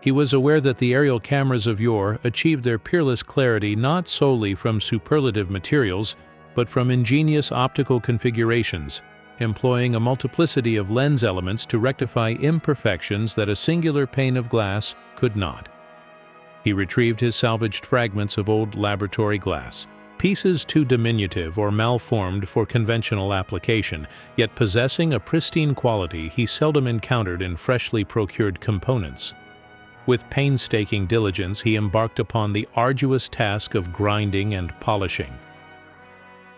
He was aware that the aerial cameras of yore achieved their peerless clarity not solely from superlative materials, but from ingenious optical configurations, employing a multiplicity of lens elements to rectify imperfections that a singular pane of glass could not. He retrieved his salvaged fragments of old laboratory glass, pieces too diminutive or malformed for conventional application, yet possessing a pristine quality he seldom encountered in freshly procured components. With painstaking diligence, he embarked upon the arduous task of grinding and polishing.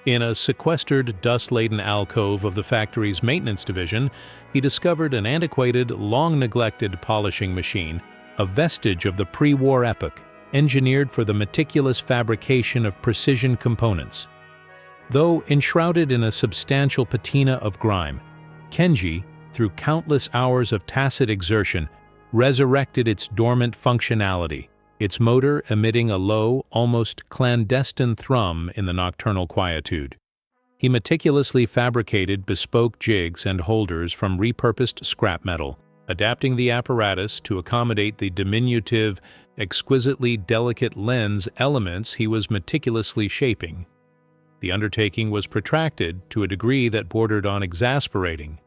In a sequestered, dust-laden alcove of the factory's maintenance division, he discovered an antiquated, long-neglected polishing machine, a vestige of the pre-war epoch, engineered for the meticulous fabrication of precision components. Though enshrouded in a substantial patina of grime, Kenji, through countless hours of tacit exertion, resurrected its dormant functionality, its motor emitting a low, almost clandestine thrum in the nocturnal quietude. He meticulously fabricated bespoke jigs and holders from repurposed scrap metal, adapting the apparatus to accommodate the diminutive, exquisitely delicate lens elements he was meticulously shaping. The undertaking was protracted to a degree that bordered on exasperating.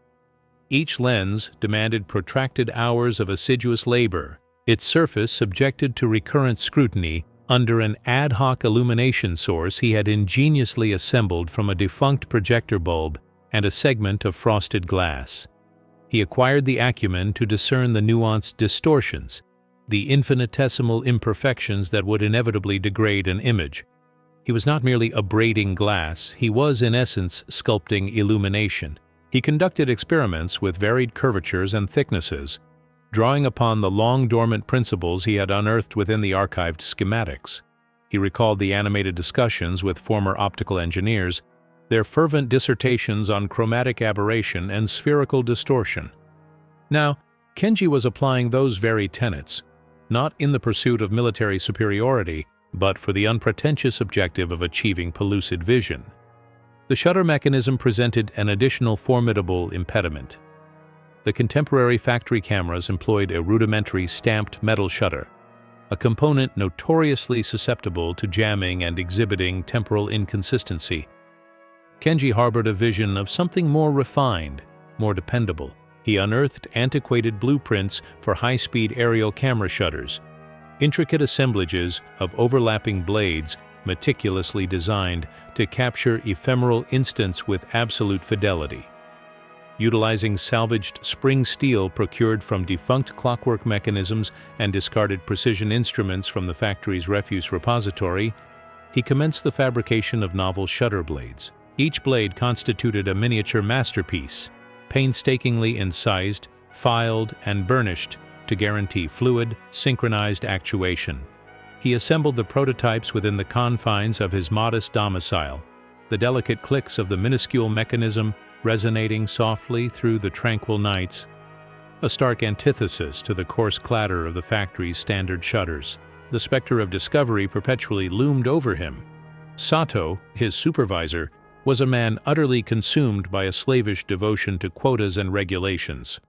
Each lens demanded protracted hours of assiduous labor, its surface subjected to recurrent scrutiny under an ad hoc illumination source he had ingeniously assembled from a defunct projector bulb and a segment of frosted glass. He acquired the acumen to discern the nuanced distortions, the infinitesimal imperfections that would inevitably degrade an image. He was not merely abrading glass, he was in essence sculpting illumination. He conducted experiments with varied curvatures and thicknesses, drawing upon the long-dormant principles he had unearthed within the archived schematics. He recalled the animated discussions with former optical engineers, their fervent dissertations on chromatic aberration and spherical distortion. Now, Kenji was applying those very tenets, not in the pursuit of military superiority, but for the unpretentious objective of achieving pellucid vision. The shutter mechanism presented an additional formidable impediment. The contemporary factory cameras employed a rudimentary stamped metal shutter, a component notoriously susceptible to jamming and exhibiting temporal inconsistency. Kenji harbored a vision of something more refined, more dependable. He unearthed antiquated blueprints for high-speed aerial camera shutters, intricate assemblages of overlapping blades meticulously designed to capture ephemeral instants with absolute fidelity. Utilizing salvaged spring steel procured from defunct clockwork mechanisms and discarded precision instruments from the factory's refuse repository, he commenced the fabrication of novel shutter blades. Each blade constituted a miniature masterpiece, painstakingly incised, filed, and burnished to guarantee fluid, synchronized actuation. He assembled the prototypes within the confines of his modest domicile, the delicate clicks of the minuscule mechanism resonating softly through the tranquil nights, a stark antithesis to the coarse clatter of the factory's standard shutters. The specter of discovery perpetually loomed over him. Sato, his supervisor, was a man utterly consumed by a slavish devotion to quotas and regulations.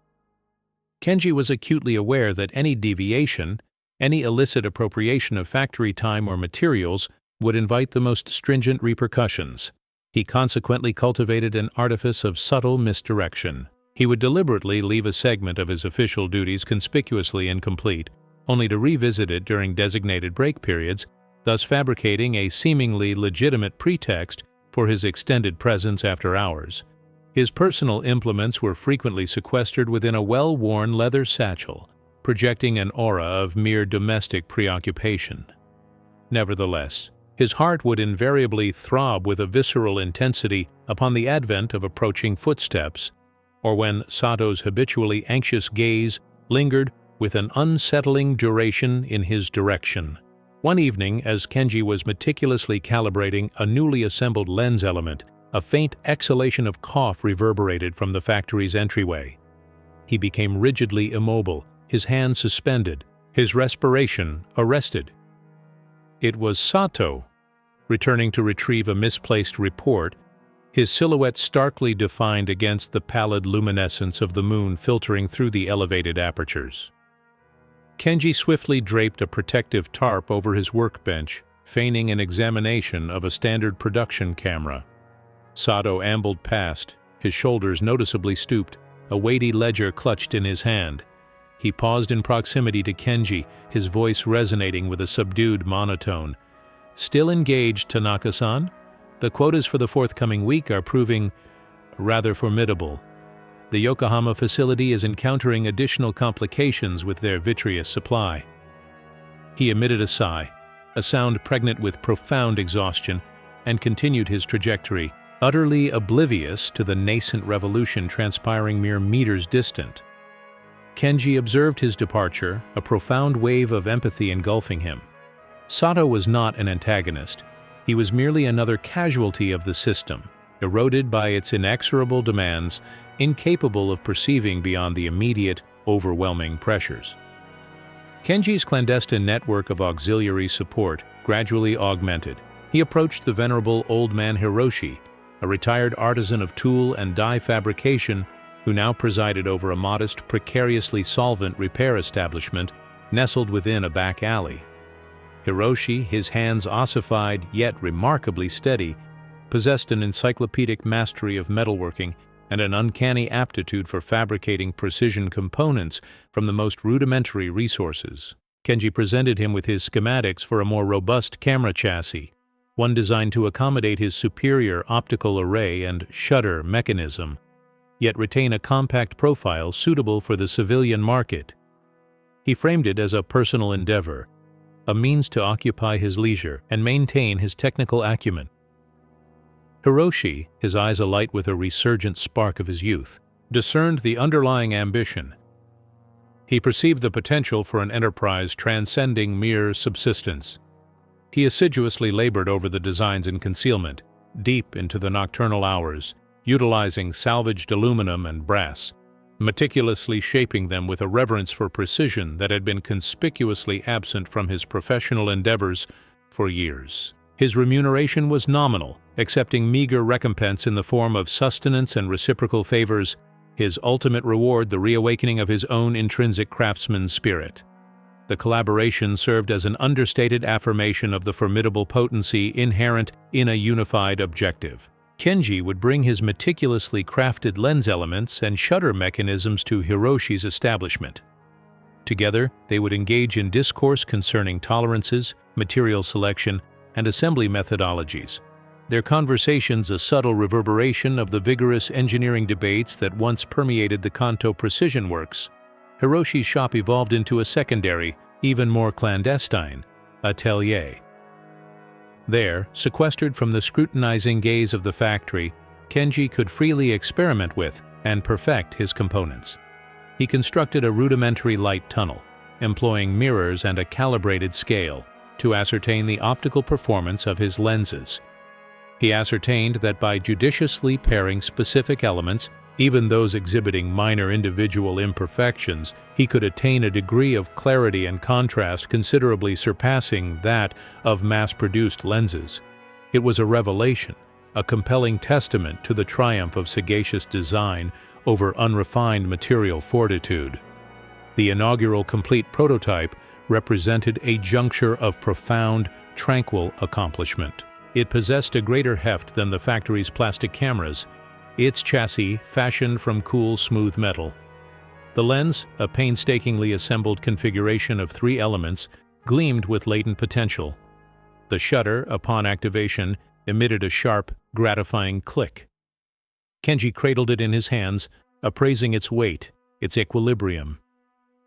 Kenji was acutely aware that any deviation, any illicit appropriation of factory time or materials, would invite the most stringent repercussions. He consequently cultivated an artifice of subtle misdirection. He would deliberately leave a segment of his official duties conspicuously incomplete, only to revisit it during designated break periods, thus fabricating a seemingly legitimate pretext for his extended presence after hours. His personal implements were frequently sequestered within a well-worn leather satchel, projecting an aura of mere domestic preoccupation. Nevertheless, his heart would invariably throb with a visceral intensity upon the advent of approaching footsteps, or when Sato's habitually anxious gaze lingered with an unsettling duration in his direction. One evening, as Kenji was meticulously calibrating a newly assembled lens element, a faint exhalation of cough reverberated from the factory's entryway. He became rigidly immobile, his hands suspended, his respiration arrested. It was Sato, returning to retrieve a misplaced report, his silhouette starkly defined against the pallid luminescence of the moon filtering through the elevated apertures. Kenji swiftly draped a protective tarp over his workbench, feigning an examination of a standard production camera. Sato ambled past, his shoulders noticeably stooped, a weighty ledger clutched in his hand. He paused in proximity to Kenji, his voice resonating with a subdued monotone. "Still engaged, Tanaka-san? The quotas for the forthcoming week are proving rather formidable. The Yokohama facility is encountering additional complications with their vitreous supply." He emitted a sigh, a sound pregnant with profound exhaustion, and continued his trajectory, utterly oblivious to the nascent revolution transpiring mere meters distant. Kenji observed his departure, a profound wave of empathy engulfing him. Sato was not an antagonist. He was merely another casualty of the system, eroded by its inexorable demands, incapable of perceiving beyond the immediate, overwhelming pressures. Kenji's clandestine network of auxiliary support gradually augmented. He approached the venerable old man Hiroshi, a retired artisan of tool and die fabrication who now presided over a modest, precariously solvent repair establishment nestled within a back alley. Hiroshi, his hands ossified yet remarkably steady, possessed an encyclopedic mastery of metalworking and an uncanny aptitude for fabricating precision components from the most rudimentary resources. Kenji presented him with his schematics for a more robust camera chassis, one designed to accommodate his superior optical array and shutter mechanism, yet retain a compact profile suitable for the civilian market. He framed it as a personal endeavor, a means to occupy his leisure and maintain his technical acumen. Hiroshi, his eyes alight with a resurgent spark of his youth, discerned the underlying ambition. He perceived the potential for an enterprise transcending mere subsistence. He assiduously labored over the designs in concealment, deep into the nocturnal hours, utilizing salvaged aluminum and brass, meticulously shaping them with a reverence for precision that had been conspicuously absent from his professional endeavors for years. His remuneration was nominal, accepting meager recompense in the form of sustenance and reciprocal favors, his ultimate reward the reawakening of his own intrinsic craftsman's spirit. The collaboration served as an understated affirmation of the formidable potency inherent in a unified objective. Kenji would bring his meticulously crafted lens elements and shutter mechanisms to Hiroshi's establishment. Together, they would engage in discourse concerning tolerances, material selection, and assembly methodologies. Their conversations a subtle reverberation of the vigorous engineering debates that once permeated the Kanto Precision Works. Hiroshi's shop evolved into a secondary, even more clandestine, atelier. There, sequestered from the scrutinizing gaze of the factory, Kenji could freely experiment with and perfect his components. He constructed a rudimentary light tunnel, employing mirrors and a calibrated scale to ascertain the optical performance of his lenses. He ascertained that by judiciously pairing specific elements, even those exhibiting minor individual imperfections, he could attain a degree of clarity and contrast considerably surpassing that of mass-produced lenses. It was a revelation, a compelling testament to the triumph of sagacious design over unrefined material fortitude. The inaugural complete prototype represented a juncture of profound, tranquil accomplishment. It possessed a greater heft than the factory's plastic cameras, its chassis fashioned from cool, smooth metal. The lens, a painstakingly assembled configuration of 3 elements, gleamed with latent potential. The shutter, upon activation, emitted a sharp, gratifying click. Kenji cradled it in his hands, appraising its weight, its equilibrium.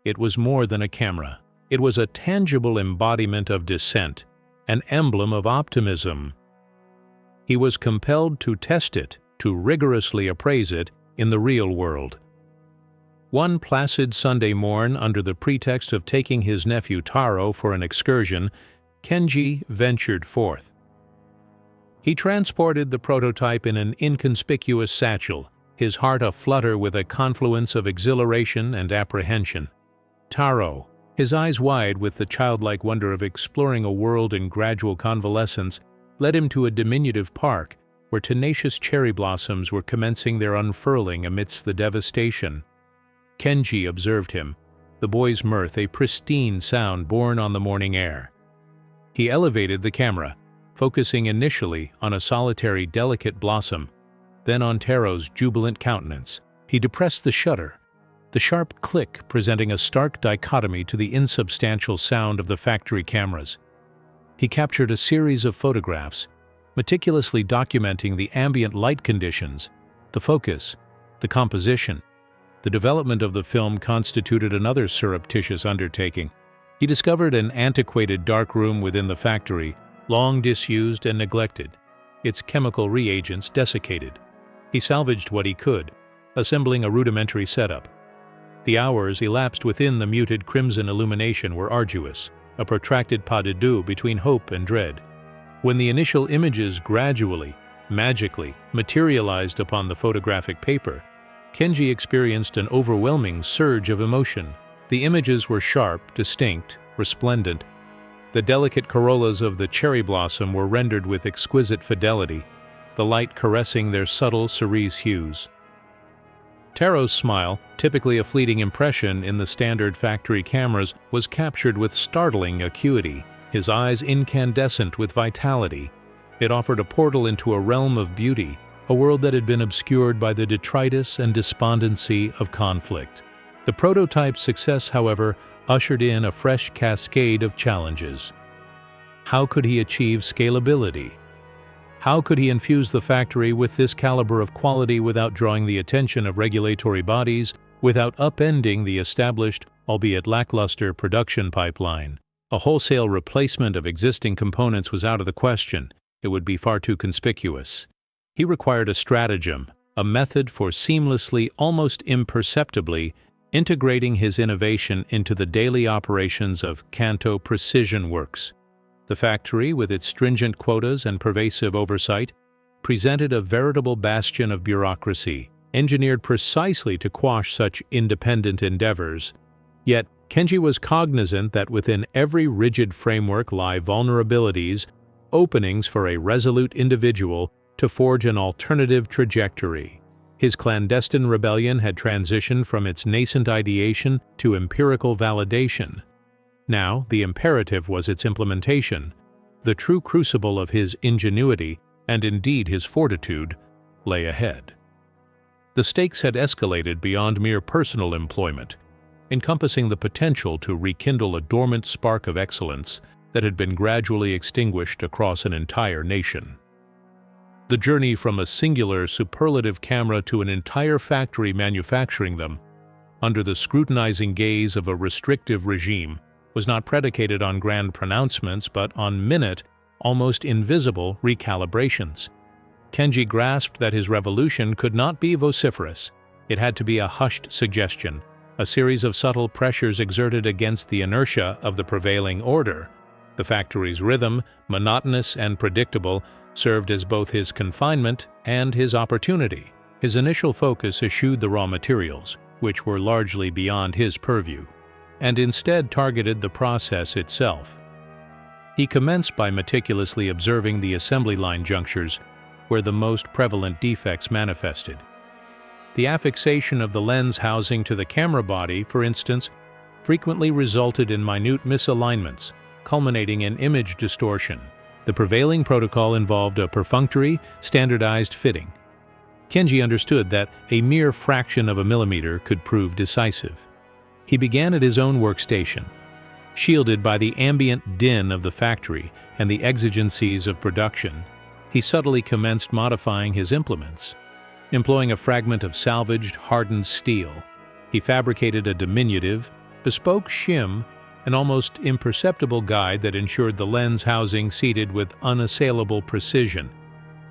It was more than a camera. It was a tangible embodiment of dissent, an emblem of optimism. He was compelled to test it, to rigorously appraise it in the real world. One placid Sunday morn, under the pretext of taking his nephew Taro for an excursion, Kenji ventured forth. He transported the prototype in an inconspicuous satchel, his heart aflutter with a confluence of exhilaration and apprehension. Taro, his eyes wide with the childlike wonder of exploring a world in gradual convalescence, led him to a diminutive park where tenacious cherry blossoms were commencing their unfurling amidst the devastation. Kenji observed him, the boy's mirth a pristine sound borne on the morning air. He elevated the camera, focusing initially on a solitary delicate blossom, then on Taro's jubilant countenance. He depressed the shutter, the sharp click presenting a stark dichotomy to the insubstantial sound of the factory cameras. He captured a series of photographs, meticulously documenting the ambient light conditions, the focus, the composition. The development of the film constituted another surreptitious undertaking. He discovered an antiquated dark room within the factory, long disused and neglected, its chemical reagents desiccated. He salvaged what he could, assembling a rudimentary setup. The hours elapsed within the muted crimson illumination were arduous, a protracted pas de deux between hope and dread. When the initial images gradually, magically, materialized upon the photographic paper, Kenji experienced an overwhelming surge of emotion. The images were sharp, distinct, resplendent. The delicate corollas of the cherry blossom were rendered with exquisite fidelity, the light caressing their subtle cerise hues. Taro's smile, typically a fleeting impression in the standard factory cameras, was captured with startling acuity, his eyes incandescent with vitality. It offered a portal into a realm of beauty, a world that had been obscured by the detritus and despondency of conflict. The prototype's success, however, ushered in a fresh cascade of challenges. How could he achieve scalability? How could he infuse the factory with this caliber of quality without drawing the attention of regulatory bodies, without upending the established, albeit lackluster, production pipeline? A wholesale replacement of existing components was out of the question. It would be far too conspicuous. He required a stratagem, a method for seamlessly, almost imperceptibly, integrating his innovation into the daily operations of Kanto Precision Works. The factory, with its stringent quotas and pervasive oversight, presented a veritable bastion of bureaucracy, engineered precisely to quash such independent endeavors. Yet, Kenji was cognizant that within every rigid framework lie vulnerabilities, openings for a resolute individual to forge an alternative trajectory. His clandestine rebellion had transitioned from its nascent ideation to empirical validation. Now, the imperative was its implementation. The true crucible of his ingenuity, and indeed his fortitude, lay ahead. The stakes had escalated beyond mere personal employment, encompassing the potential to rekindle a dormant spark of excellence, that had been gradually extinguished across an entire nation. The journey from a singular superlative camera to an entire factory manufacturing them, under the scrutinizing gaze of a restrictive regime, was not predicated on grand pronouncements but on minute, almost invisible recalibrations. Kenji grasped that his revolution could not be vociferous. It had to be a hushed suggestion, a series of subtle pressures exerted against the inertia of the prevailing order. The factory's rhythm, monotonous and predictable, served as both his confinement and his opportunity. His initial focus eschewed the raw materials, which were largely beyond his purview, and instead targeted the process itself. He commenced by meticulously observing the assembly line junctures where the most prevalent defects manifested. The affixation of the lens housing to the camera body, for instance, frequently resulted in minute misalignments, culminating in image distortion. The prevailing protocol involved a perfunctory, standardized fitting. Kenji understood that a mere fraction of a millimeter could prove decisive. He began at his own workstation. Shielded by the ambient din of the factory and the exigencies of production, he subtly commenced modifying his implements. Employing a fragment of salvaged, hardened steel, he fabricated a diminutive, bespoke shim, an almost imperceptible guide that ensured the lens housing seated with unassailable precision.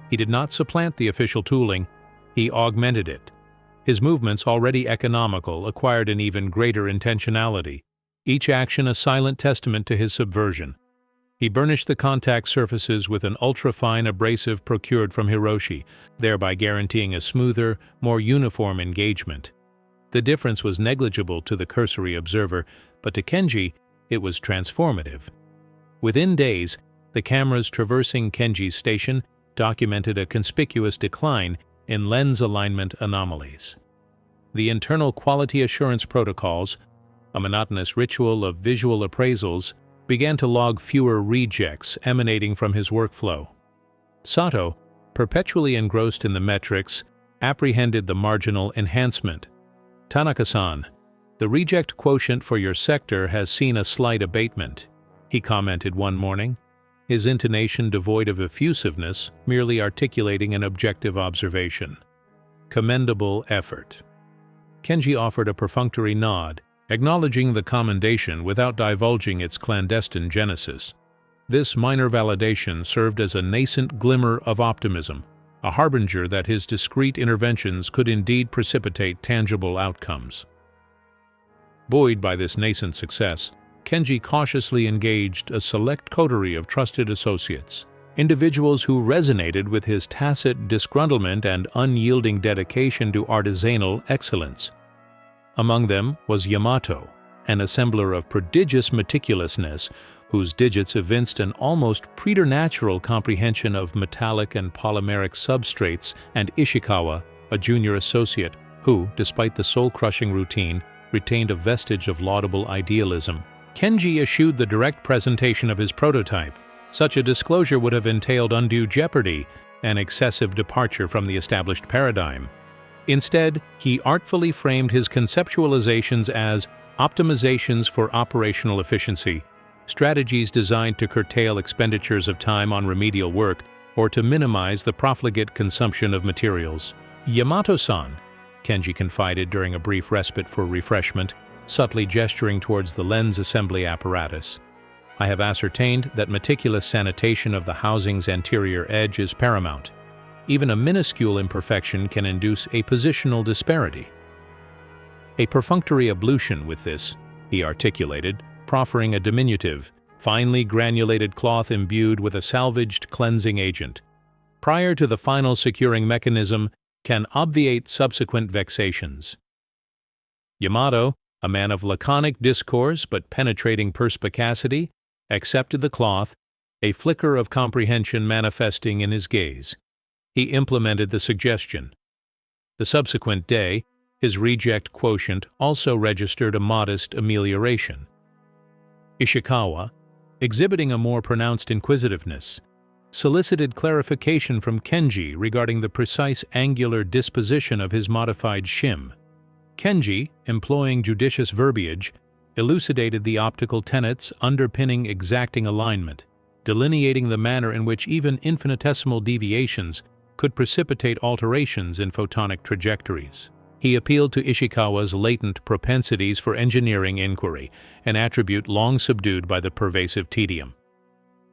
He did not supplant the official tooling, he augmented it. His movements, already economical, acquired an even greater intentionality, each action a silent testament to his subversion. He burnished the contact surfaces with an ultra-fine abrasive procured from Hiroshi, thereby guaranteeing a smoother, more uniform engagement. The difference was negligible to the cursory observer, but to Kenji, it was transformative. Within days, the cameras traversing Kenji's station documented a conspicuous decline in lens alignment anomalies. The internal quality assurance protocols, a monotonous ritual of visual appraisals, began to log fewer rejects emanating from his workflow. Sato, perpetually engrossed in the metrics, apprehended the marginal enhancement. "Tanaka-san, the reject quotient for your sector has seen a slight abatement," he commented one morning, his intonation devoid of effusiveness, merely articulating an objective observation. "Commendable effort." Kenji offered a perfunctory nod, acknowledging the commendation without divulging its clandestine genesis. This minor validation served as a nascent glimmer of optimism, a harbinger that his discreet interventions could indeed precipitate tangible outcomes. Buoyed by this nascent success, Kenji cautiously engaged a select coterie of trusted associates, individuals who resonated with his tacit disgruntlement and unyielding dedication to artisanal excellence. Among them was Yamato, an assembler of prodigious meticulousness, whose digits evinced an almost preternatural comprehension of metallic and polymeric substrates, and Ishikawa, a junior associate, who, despite the soul-crushing routine, retained a vestige of laudable idealism. Kenji eschewed the direct presentation of his prototype. Such a disclosure would have entailed undue jeopardy, an excessive departure from the established paradigm. Instead, he artfully framed his conceptualizations as optimizations for operational efficiency, strategies designed to curtail expenditures of time on remedial work or to minimize the profligate consumption of materials. "Yamato-san," Kenji confided during a brief respite for refreshment, subtly gesturing towards the lens assembly apparatus. "I have ascertained that meticulous sanitation of the housing's anterior edge is paramount. Even a minuscule imperfection can induce a positional disparity." "A perfunctory ablution with this," he articulated, proffering a diminutive, finely granulated cloth imbued with a salvaged cleansing agent, prior to the final securing mechanism, can obviate subsequent vexations. Yamato, a man of laconic discourse but penetrating perspicacity, accepted the cloth, a flicker of comprehension manifesting in his gaze. He implemented the suggestion. The subsequent day, his reject quotient also registered a modest amelioration. Ishikawa, exhibiting a more pronounced inquisitiveness, solicited clarification from Kenji regarding the precise angular disposition of his modified shim. Kenji, employing judicious verbiage, elucidated the optical tenets underpinning exacting alignment, delineating the manner in which even infinitesimal deviations could precipitate alterations in photonic trajectories. He appealed to Ishikawa's latent propensities for engineering inquiry, an attribute long subdued by the pervasive tedium.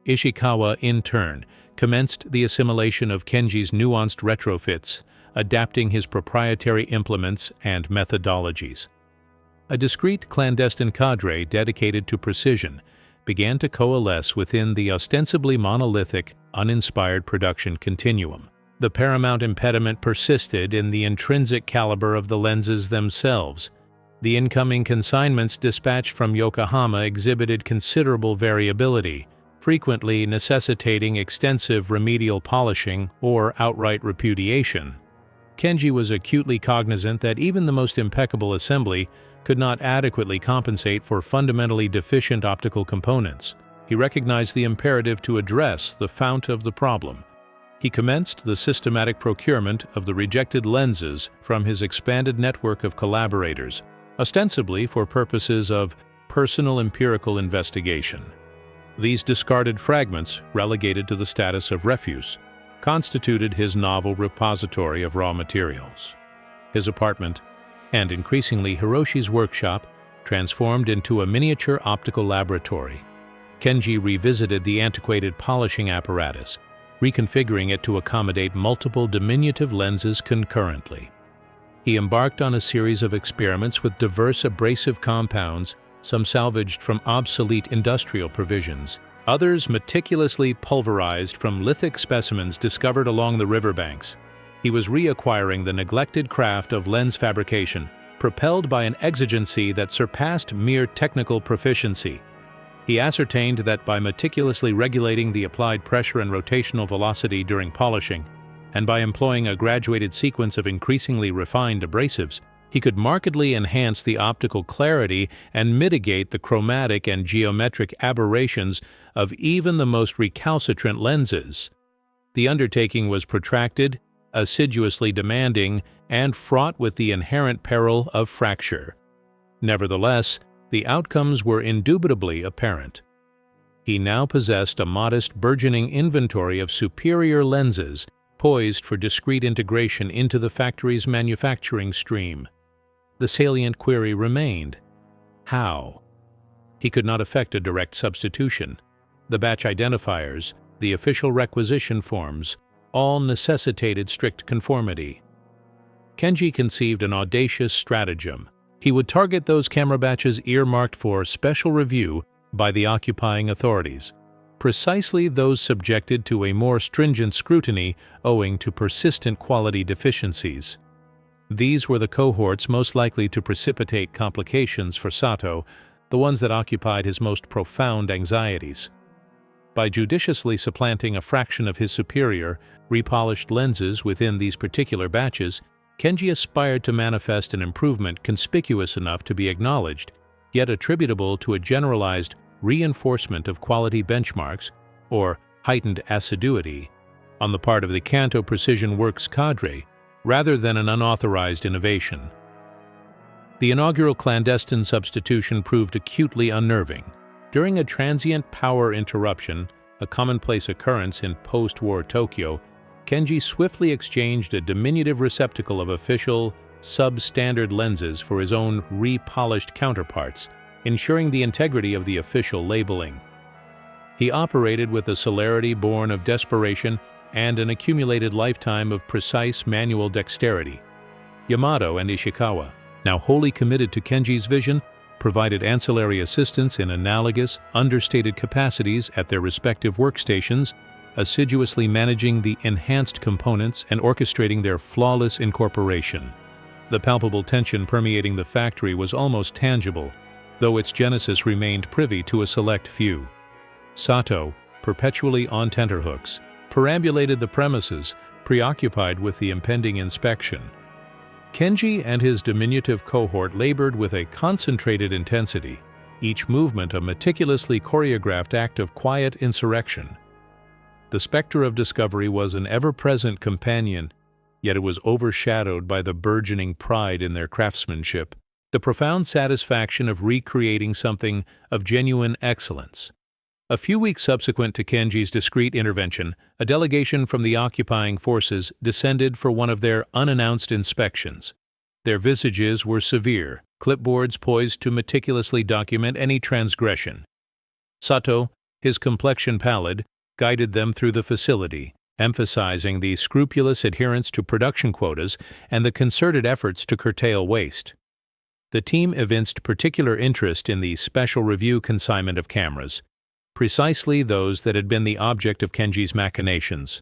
Ishikawa, in turn, commenced the assimilation of Kenji's nuanced retrofits, adapting his proprietary implements and methodologies. A discreet clandestine cadre dedicated to precision began to coalesce within the ostensibly monolithic, uninspired production continuum. The paramount impediment persisted in the intrinsic caliber of the lenses themselves. The incoming consignments dispatched from Yokohama exhibited considerable variability, frequently necessitating extensive remedial polishing or outright repudiation. Kenji was acutely cognizant that even the most impeccable assembly could not adequately compensate for fundamentally deficient optical components. He recognized the imperative to address the fount of the problem. He commenced the systematic procurement of the rejected lenses from his expanded network of collaborators, ostensibly for purposes of personal empirical investigation. These discarded fragments, relegated to the status of refuse, constituted his novel repository of raw materials. His apartment, and increasingly Hiroshi's workshop, transformed into a miniature optical laboratory. Kenji revisited the antiquated polishing apparatus, reconfiguring it to accommodate multiple diminutive lenses concurrently. He embarked on a series of experiments with diverse abrasive compounds, some salvaged from obsolete industrial provisions, others meticulously pulverized from lithic specimens discovered along the riverbanks. He was reacquiring the neglected craft of lens fabrication, propelled by an exigency that surpassed mere technical proficiency. He ascertained that by meticulously regulating the applied pressure and rotational velocity during polishing, and by employing a graduated sequence of increasingly refined abrasives, he could markedly enhance the optical clarity and mitigate the chromatic and geometric aberrations of even the most recalcitrant lenses. The undertaking was protracted, assiduously demanding, and fraught with the inherent peril of fracture. Nevertheless, the outcomes were indubitably apparent. He now possessed a modest, burgeoning inventory of superior lenses poised for discrete integration into the factory's manufacturing stream. The salient query remained: how? He could not effect a direct substitution. The batch identifiers, the official requisition forms, all necessitated strict conformity. Kenji conceived an audacious stratagem. He would target those camera batches earmarked for special review by the occupying authorities, precisely those subjected to a more stringent scrutiny owing to persistent quality deficiencies. These were the cohorts most likely to precipitate complications for Sato, the ones that occupied his most profound anxieties. By judiciously supplanting a fraction of his superior, repolished lenses within these particular batches, Kenji aspired to manifest an improvement conspicuous enough to be acknowledged, yet attributable to a generalized reinforcement of quality benchmarks, or heightened assiduity, on the part of the Kanto Precision Works cadre, rather than an unauthorized innovation. The inaugural clandestine substitution proved acutely unnerving. During a transient power interruption, a commonplace occurrence in post-war Tokyo, Kenji swiftly exchanged a diminutive receptacle of official, substandard lenses for his own repolished counterparts, ensuring the integrity of the official labeling. He operated with a celerity born of desperation and an accumulated lifetime of precise manual dexterity. Yamato and Ishikawa, now wholly committed to Kenji's vision, provided ancillary assistance in analogous, understated capacities at their respective workstations, assiduously managing the enhanced components and orchestrating their flawless incorporation. The palpable tension permeating the factory was almost tangible, though its genesis remained privy to a select few. Sato, perpetually on tenterhooks, perambulated the premises, preoccupied with the impending inspection. Kenji and his diminutive cohort labored with a concentrated intensity, each movement a meticulously choreographed act of quiet insurrection. The specter of discovery was an ever-present companion, yet it was overshadowed by the burgeoning pride in their craftsmanship. the profound satisfaction of recreating something of genuine excellence. A few weeks subsequent to Kenji's discreet intervention, a delegation from the occupying forces descended for one of their unannounced inspections. Their visages were severe, clipboards poised to meticulously document any transgression. Sato, his complexion pallid, guided them through the facility, emphasizing the scrupulous adherence to production quotas and the concerted efforts to curtail waste. The team evinced particular interest in the special review consignment of cameras, precisely those that had been the object of Kenji's machinations.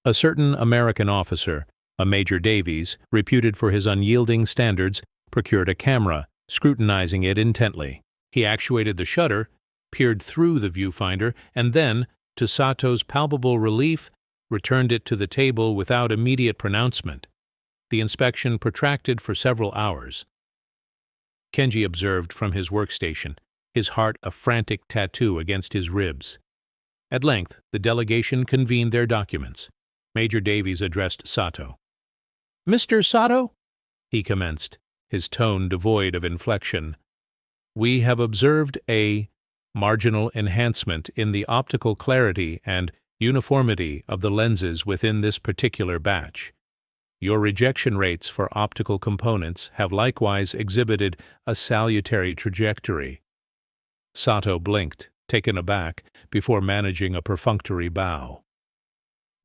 A certain American officer, a Major Davies, reputed for his unyielding standards, procured a camera, scrutinizing it intently. He actuated the shutter, peered through the viewfinder, and then, to Sato's palpable relief, returned it to the table without immediate pronouncement. The inspection protracted for several hours. Kenji observed from his workstation, his heart a frantic tattoo against his ribs. At length, the delegation convened their documents. Major Davies addressed Sato. "Mr. Sato," he commenced, his tone devoid of inflection, "we have observed a marginal enhancement in the optical clarity and uniformity of the lenses within this particular batch. Your rejection rates for optical components have likewise exhibited a salutary trajectory." Sato blinked, taken aback, before managing a perfunctory bow.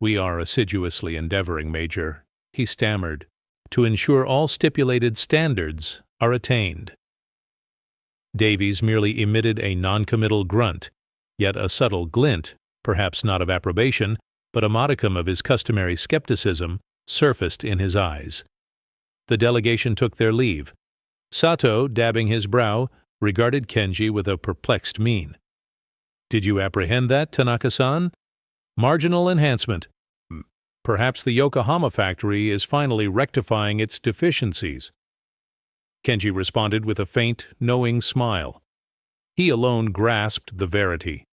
"We are assiduously endeavoring, Major," he stammered, "to ensure all stipulated standards are attained." Davies merely emitted a noncommittal grunt, yet a subtle glint, perhaps not of approbation, but a modicum of his customary skepticism, surfaced in his eyes. The delegation took their leave. Sato, dabbing his brow, regarded Kenji with a perplexed mien. "Did you apprehend that, Tanaka-san? Marginal enhancement. Perhaps the Yokohama factory is finally rectifying its deficiencies." Kenji responded with a faint, knowing smile. He alone grasped the verity.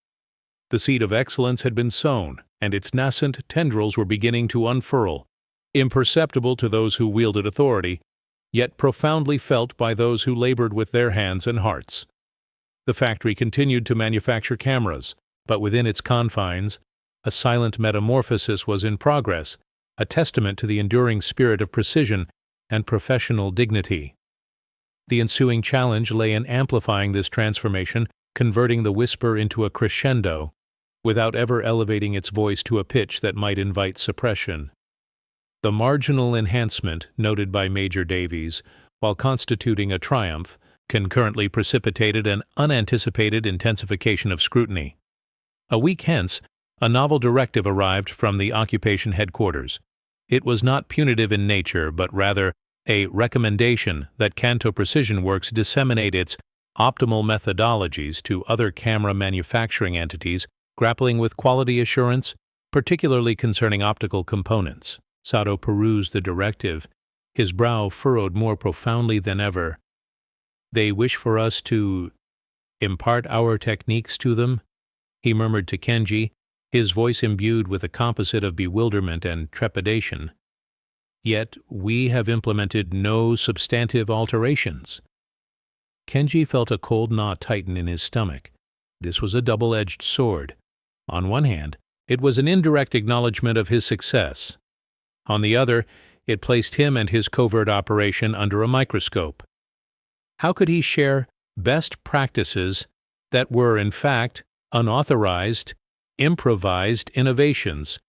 The seed of excellence had been sown, and its nascent tendrils were beginning to unfurl, imperceptible to those who wielded authority, yet profoundly felt by those who labored with their hands and hearts. The factory continued to manufacture cameras, but within its confines, a silent metamorphosis was in progress, a testament to the enduring spirit of precision and professional dignity. The ensuing challenge lay in amplifying this transformation, converting the whisper into a crescendo, without ever elevating its voice to a pitch that might invite suppression. The marginal enhancement noted by Major Davies, while constituting a triumph, concurrently precipitated an unanticipated intensification of scrutiny. A week hence, a novel directive arrived from the occupation headquarters. It was not punitive in nature, but rather a recommendation that Kanto Precision Works disseminate its optimal methodologies to other camera manufacturing entities grappling with quality assurance, particularly concerning optical components. Sato perused the directive, his brow furrowed more profoundly than ever. "They wish for us to impart our techniques to them?" he murmured to Kenji, his voice imbued with a composite of bewilderment and trepidation. "Yet we have implemented no substantive alterations." Kenji felt a cold knot tighten in his stomach. This was a double-edged sword. On one hand, it was an indirect acknowledgment of his success. On the other, it placed him and his covert operation under a microscope. How could he share best practices that were, in fact, unauthorized, improvised innovations,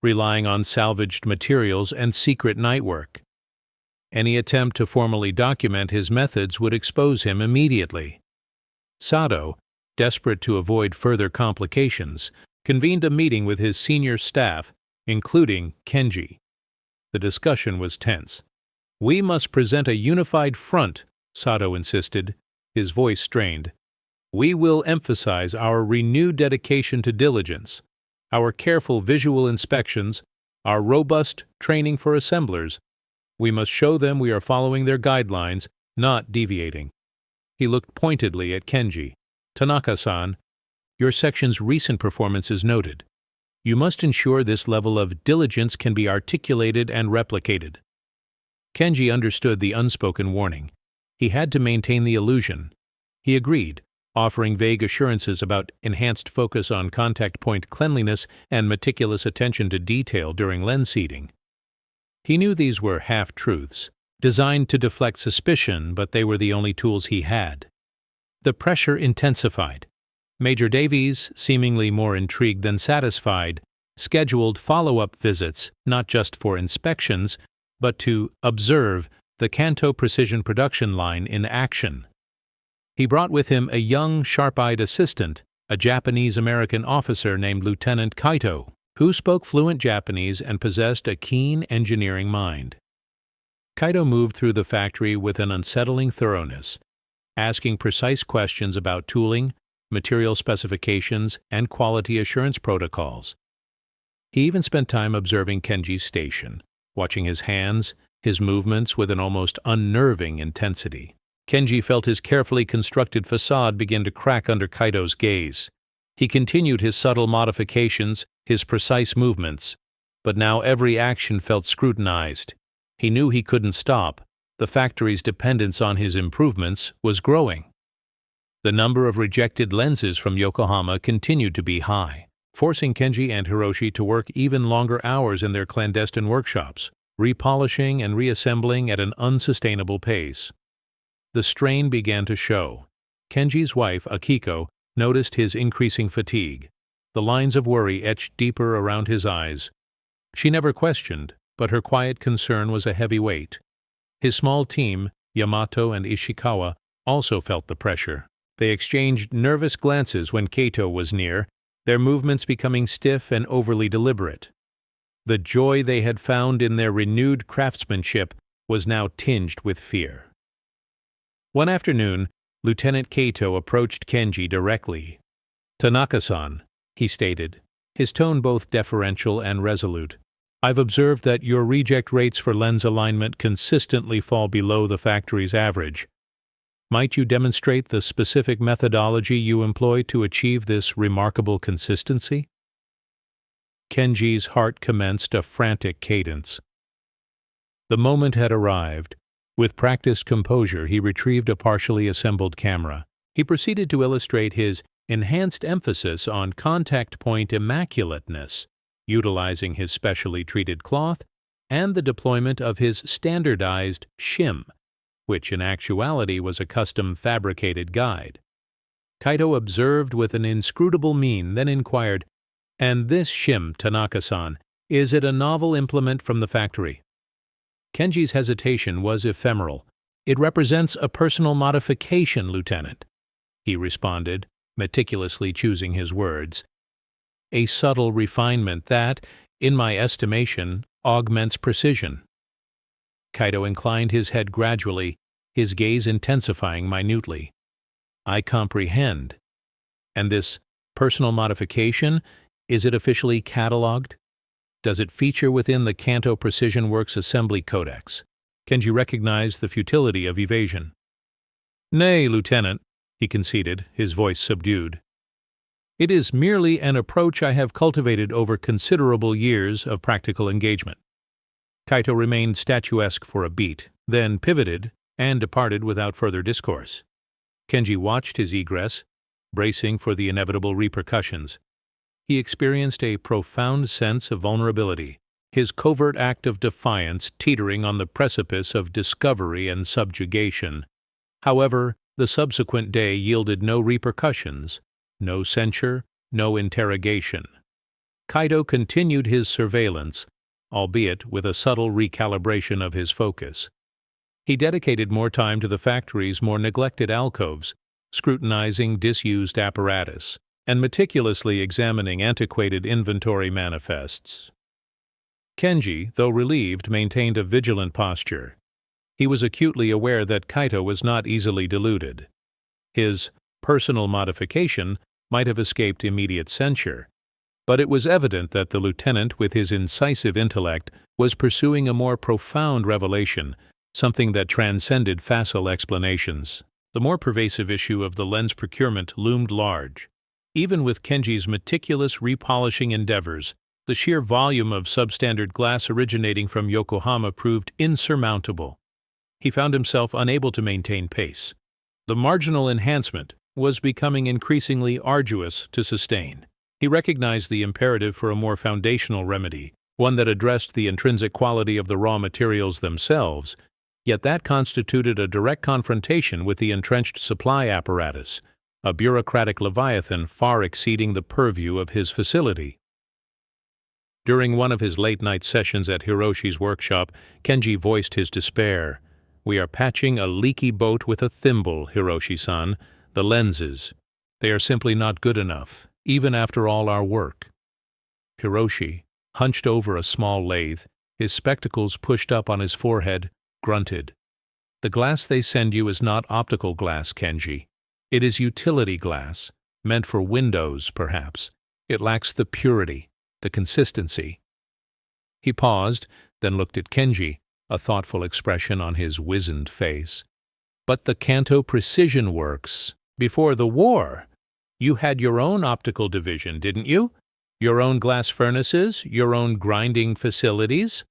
relying on salvaged materials and secret night work? Any attempt to formally document his methods would expose him immediately. Sato, desperate to avoid further complications, convened a meeting with his senior staff, including Kenji. The discussion was tense. "We must present a unified front," Sato insisted, his voice strained. "We will emphasize our renewed dedication to diligence, our careful visual inspections, our robust training for assemblers. We must show them we are following their guidelines, not deviating." He looked pointedly at Kenji. "Tanaka-san, your section's recent performance is noted. You must ensure this level of diligence can be articulated and replicated." Kenji understood the unspoken warning. He had to maintain the illusion. He agreed, offering vague assurances about enhanced focus on contact point cleanliness and meticulous attention to detail during lens seating. He knew these were half-truths, designed to deflect suspicion, but they were the only tools he had. The pressure intensified. Major Davies, seemingly more intrigued than satisfied, scheduled follow-up visits, not just for inspections, but to observe the Kanto precision production line in action. He brought with him a young, sharp-eyed assistant, a Japanese-American officer named Lieutenant Kaito, who spoke fluent Japanese and possessed a keen engineering mind. Kaito moved through the factory with an unsettling thoroughness, asking precise questions about tooling, material specifications, and quality assurance protocols. He even spent time observing Kenji's station, watching his hands, his movements with an almost unnerving intensity. Kenji felt his carefully constructed facade begin to crack under Kaito's gaze. He continued his subtle modifications, his precise movements, but now every action felt scrutinized. He knew he couldn't stop. The factory's dependence on his improvements was growing. The number of rejected lenses from Yokohama continued to be high, forcing Kenji and Hiroshi to work even longer hours in their clandestine workshops, repolishing and reassembling at an unsustainable pace. The strain began to show. Kenji's wife, Akiko, noticed his increasing fatigue. The lines of worry etched deeper around his eyes. She never questioned, but her quiet concern was a heavy weight. His small team, Yamato and Ishikawa, also felt the pressure. They exchanged nervous glances when Kaito was near, their movements becoming stiff and overly deliberate. The joy they had found in their renewed craftsmanship was now tinged with fear. One afternoon, Lieutenant Kaito approached Kenji directly. "Tanaka-san," he stated, his tone both deferential and resolute, "I've observed that your reject rates for lens alignment consistently fall below the factory's average. Might you demonstrate the specific methodology you employ to achieve this remarkable consistency?" Kenji's heart commenced a frantic cadence. The moment had arrived. With practiced composure, he retrieved a partially assembled camera. He proceeded to illustrate his enhanced emphasis on contact point immaculateness, utilizing his specially treated cloth and the deployment of his standardized shim, which in actuality was a custom fabricated guide. Kaito observed with an inscrutable mien, then inquired, "And this shim, Tanaka-san, is it a novel implement from the factory?" Kenji's hesitation was ephemeral. "It represents a personal modification, Lieutenant," he responded, meticulously choosing his words. "A subtle refinement that, in my estimation, augments precision." Kaito inclined his head gradually, his gaze intensifying minutely. "I comprehend. And this personal modification, is it officially catalogued? Does it feature within the Kanto Precision Works Assembly Codex?" Kenji recognized the futility of evasion. "Nay, Lieutenant," he conceded, his voice subdued. "It is merely an approach I have cultivated over considerable years of practical engagement." Kaito remained statuesque for a beat, then pivoted and departed without further discourse. Kenji watched his egress, bracing for the inevitable repercussions. He experienced a profound sense of vulnerability, his covert act of defiance teetering on the precipice of discovery and subjugation. However, the subsequent day yielded no repercussions, no censure, no interrogation. Kaito continued his surveillance, albeit with a subtle recalibration of his focus. He dedicated more time to the factory's more neglected alcoves, scrutinizing disused apparatus, and meticulously examining antiquated inventory manifests. Kenji, though relieved, maintained a vigilant posture. He was acutely aware that Kaito was not easily deluded. His personal modification might have escaped immediate censure, but it was evident that the lieutenant, with his incisive intellect, was pursuing a more profound revelation, something that transcended facile explanations. The more pervasive issue of the lens procurement loomed large. Even with Kenji's meticulous repolishing endeavors, the sheer volume of substandard glass originating from Yokohama proved insurmountable. he found himself unable to maintain pace. The marginal enhancement was becoming increasingly arduous to sustain. He recognized the imperative for a more foundational remedy, one that addressed the intrinsic quality of the raw materials themselves, yet that constituted a direct confrontation with the entrenched supply apparatus, a bureaucratic leviathan far exceeding the purview of his facility. During one of his late-night sessions at Hiroshi's workshop, Kenji voiced his despair. "We are patching a leaky boat with a thimble, Hiroshi-san. The lenses. They are simply not good enough, even after all our work." Hiroshi, hunched over a small lathe, his spectacles pushed up on his forehead, grunted. "The glass they send you is not optical glass, Kenji. It is utility glass, meant for windows, perhaps. It lacks the purity, the consistency." He paused, then looked at Kenji, a thoughtful expression on his wizened face. "But the Kanto Precision Works, before the war, you had your own optical division, didn't you? Your own glass furnaces, your own grinding facilities?"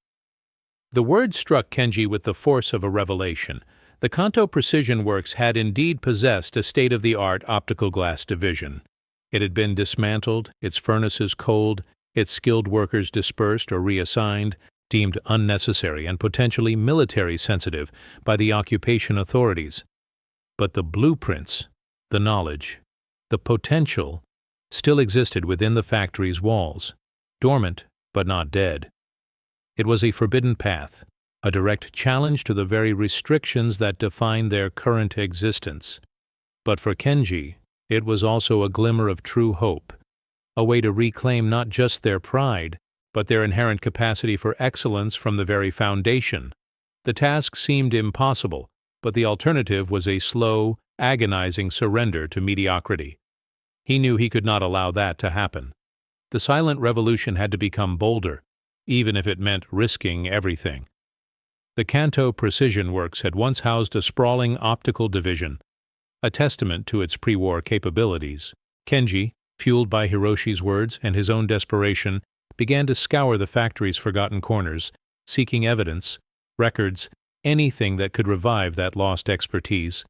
The word struck Kenji with the force of a revelation. The Kanto Precision Works had indeed possessed a state-of-the-art optical glass division. It had been dismantled, its furnaces coaled, its skilled workers dispersed or reassigned, deemed unnecessary and potentially military-sensitive by the occupation authorities. But the blueprints, the knowledge, the potential still existed within the factory's walls, dormant but not dead. It was a forbidden path, a direct challenge to the very restrictions that define their current existence. But for Kenji, it was also a glimmer of true hope, a way to reclaim not just their pride, but their inherent capacity for excellence from the very foundation. The task seemed impossible, but the alternative was a slow, agonizing surrender to mediocrity. He knew he could not allow that to happen. The silent revolution had to become bolder, even if it meant risking everything. The Kanto Precision Works had once housed a sprawling optical division, a testament to its pre-war capabilities. Kenji, fueled by Hiroshi's words and his own desperation, began to scour the factory's forgotten corners, seeking evidence, records, anything that could revive that lost expertise.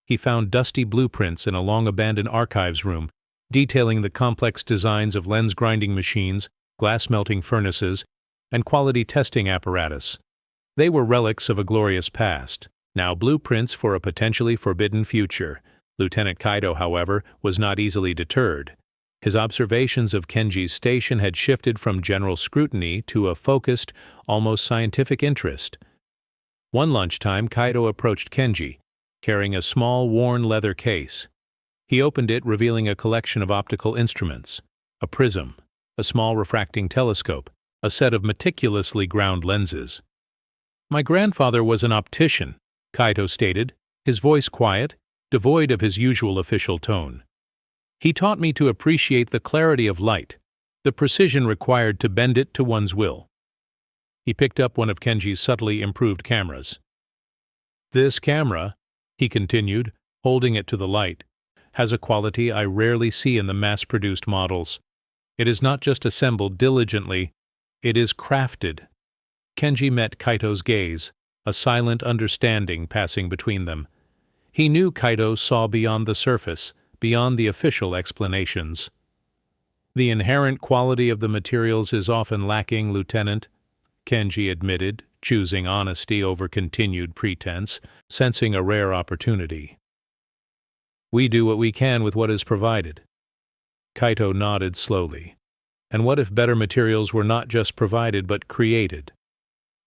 He found dusty blueprints in a long-abandoned archives room, detailing the complex designs of lens-grinding machines, glass-melting furnaces, and quality testing apparatus. They were relics of a glorious past, now blueprints for a potentially forbidden future. Lieutenant Kaido, however, was not easily deterred. His observations of Kenji's station had shifted from general scrutiny to a focused, almost scientific interest. One lunchtime, Kaido approached Kenji, carrying a small, worn leather case. He opened it, revealing a collection of optical instruments, a prism, a small refracting telescope, a set of meticulously ground lenses. "My grandfather was an optician," Kaido stated, his voice quiet, devoid of his usual official tone. "He taught me to appreciate the clarity of light, the precision required to bend it to one's will." He picked up one of Kenji's subtly improved cameras. "This camera," he continued, holding it to the light, "has a quality I rarely see in the mass-produced models. It is not just assembled diligently, it is crafted." Kenji met Kaido's gaze, a silent understanding passing between them. He knew Kaido saw beyond the surface, beyond the official explanations. "The inherent quality of the materials is often lacking, Lieutenant," Kenji admitted, choosing honesty over continued pretense, sensing a rare opportunity. "We do what we can with what is provided." Kaido nodded slowly. "And what if better materials were not just provided but created?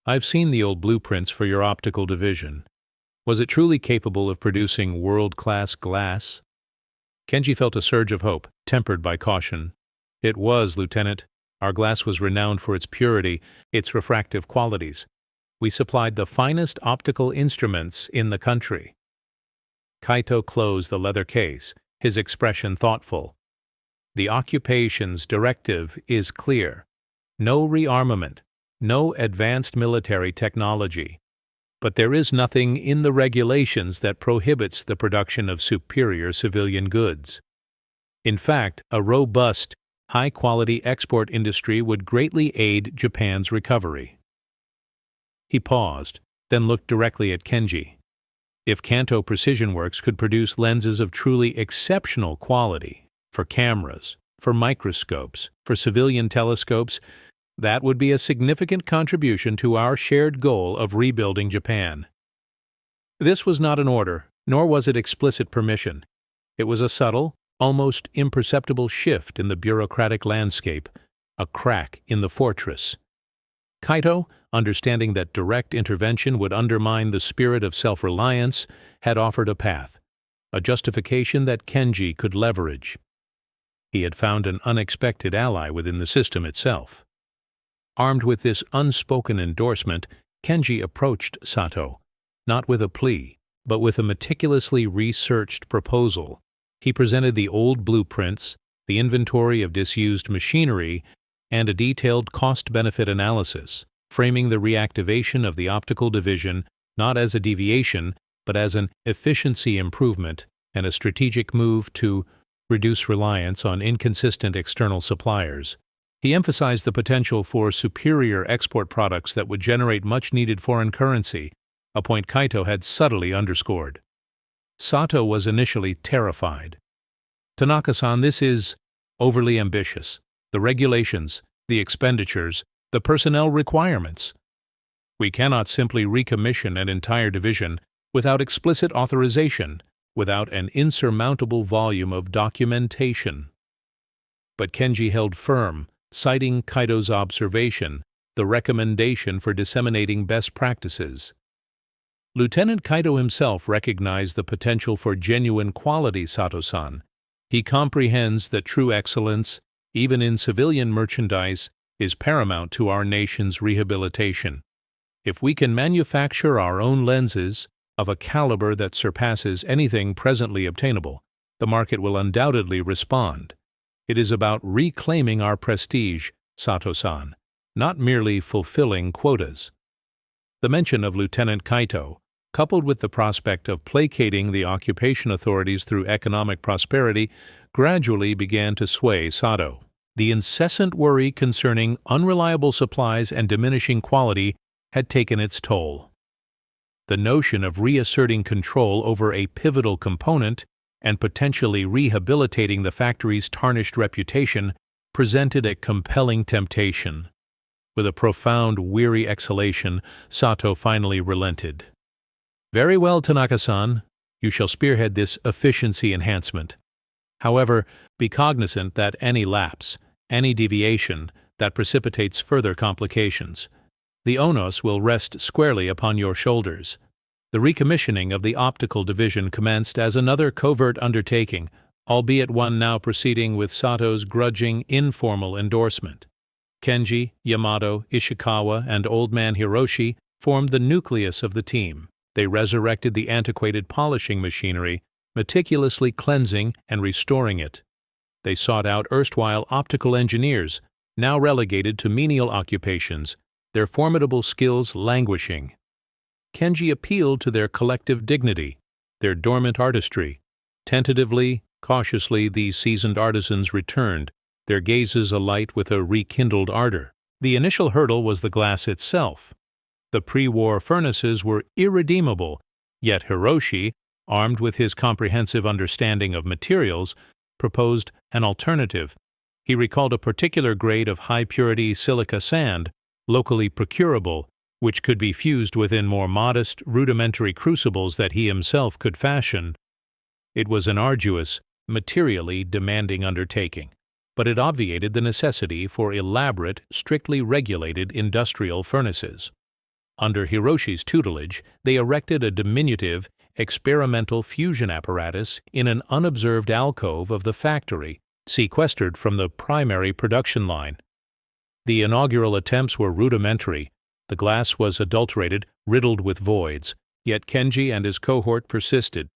I've seen the old blueprints for your optical division. Was it truly capable of producing world-class glass?" Kenji felt a surge of hope, tempered by caution. "It was, Lieutenant. Our glass was renowned for its purity, its refractive qualities. We supplied the finest optical instruments in the country." Kaido closed the leather case, his expression thoughtful. "The occupation's directive is clear. No rearmament, no advanced military technology. But there is nothing in the regulations that prohibits the production of superior civilian goods. In fact, a robust, high-quality export industry would greatly aid Japan's recovery." He paused, then looked directly at Kenji. If Kanto Precision Works could produce lenses of truly exceptional quality for cameras, for microscopes, for civilian telescopes, that would be a significant contribution to our shared goal of rebuilding Japan. This was not an order, nor was it explicit permission. It was a subtle, almost imperceptible shift in the bureaucratic landscape, a crack in the fortress. Kaito, understanding that direct intervention would undermine the spirit of self-reliance, had offered a path, a justification that Kenji could leverage. He had found an unexpected ally within the system itself. Armed with this unspoken endorsement, Kenji approached Sato, not with a plea, but with a meticulously researched proposal. He presented the old blueprints, the inventory of disused machinery, and a detailed cost-benefit analysis, framing the reactivation of the optical division not as a deviation, but as an efficiency improvement and a strategic move to reduce reliance on inconsistent external suppliers. He emphasized the potential for superior export products that would generate much-needed foreign currency, a point Kaito had subtly underscored. Sato was initially terrified. "Tanaka-san, this is overly ambitious. The regulations, the expenditures, the personnel requirements. We cannot simply recommission an entire division without explicit authorization, without an insurmountable volume of documentation." But Kenji held firm, citing Kaito's observation, the recommendation for disseminating best practices. Lieutenant Kaito himself recognized the potential for genuine quality, Sato-san. He comprehends that true excellence, even in civilian merchandise, is paramount to our nation's rehabilitation. If we can manufacture our own lenses of a caliber that surpasses anything presently obtainable, the market will undoubtedly respond. It is about reclaiming our prestige, Sato-san, not merely fulfilling quotas. The mention of Lieutenant Kaito, coupled with the prospect of placating the occupation authorities through economic prosperity, gradually began to sway Sato. The incessant worry concerning unreliable supplies and diminishing quality had taken its toll. The notion of reasserting control over a pivotal component and potentially rehabilitating the factory's tarnished reputation presented a compelling temptation. With a profound, weary exhalation, Sato finally relented. "Very well, Tanaka-san. You shall spearhead this efficiency enhancement. However, be cognizant that any lapse, any deviation, that precipitates further complications. The onus will rest squarely upon your shoulders." The recommissioning of the optical division commenced as another covert undertaking, albeit one now proceeding with Sato's grudging, informal endorsement. Kenji, Yamato, Ishikawa, and Old Man Hiroshi formed the nucleus of the team. They resurrected the antiquated polishing machinery, meticulously cleansing and restoring it. They sought out erstwhile optical engineers, now relegated to menial occupations, their formidable skills languishing. Kenji appealed to their collective dignity, their dormant artistry. Tentatively, cautiously, these seasoned artisans returned, their gazes alight with a rekindled ardor. The initial hurdle was the glass itself. The pre-war furnaces were irredeemable, yet Hiroshi, armed with his comprehensive understanding of materials, proposed an alternative. He recalled a particular grade of high-purity silica sand, locally procurable, which could be fused within more modest, rudimentary crucibles that he himself could fashion. It was an arduous, materially demanding undertaking, but it obviated the necessity for elaborate, strictly regulated industrial furnaces. Under Hiroshi's tutelage, they erected a diminutive, experimental fusion apparatus in an unobserved alcove of the factory, sequestered from the primary production line. The inaugural attempts were rudimentary. The glass was adulterated, riddled with voids, yet Kenji and his cohort persisted,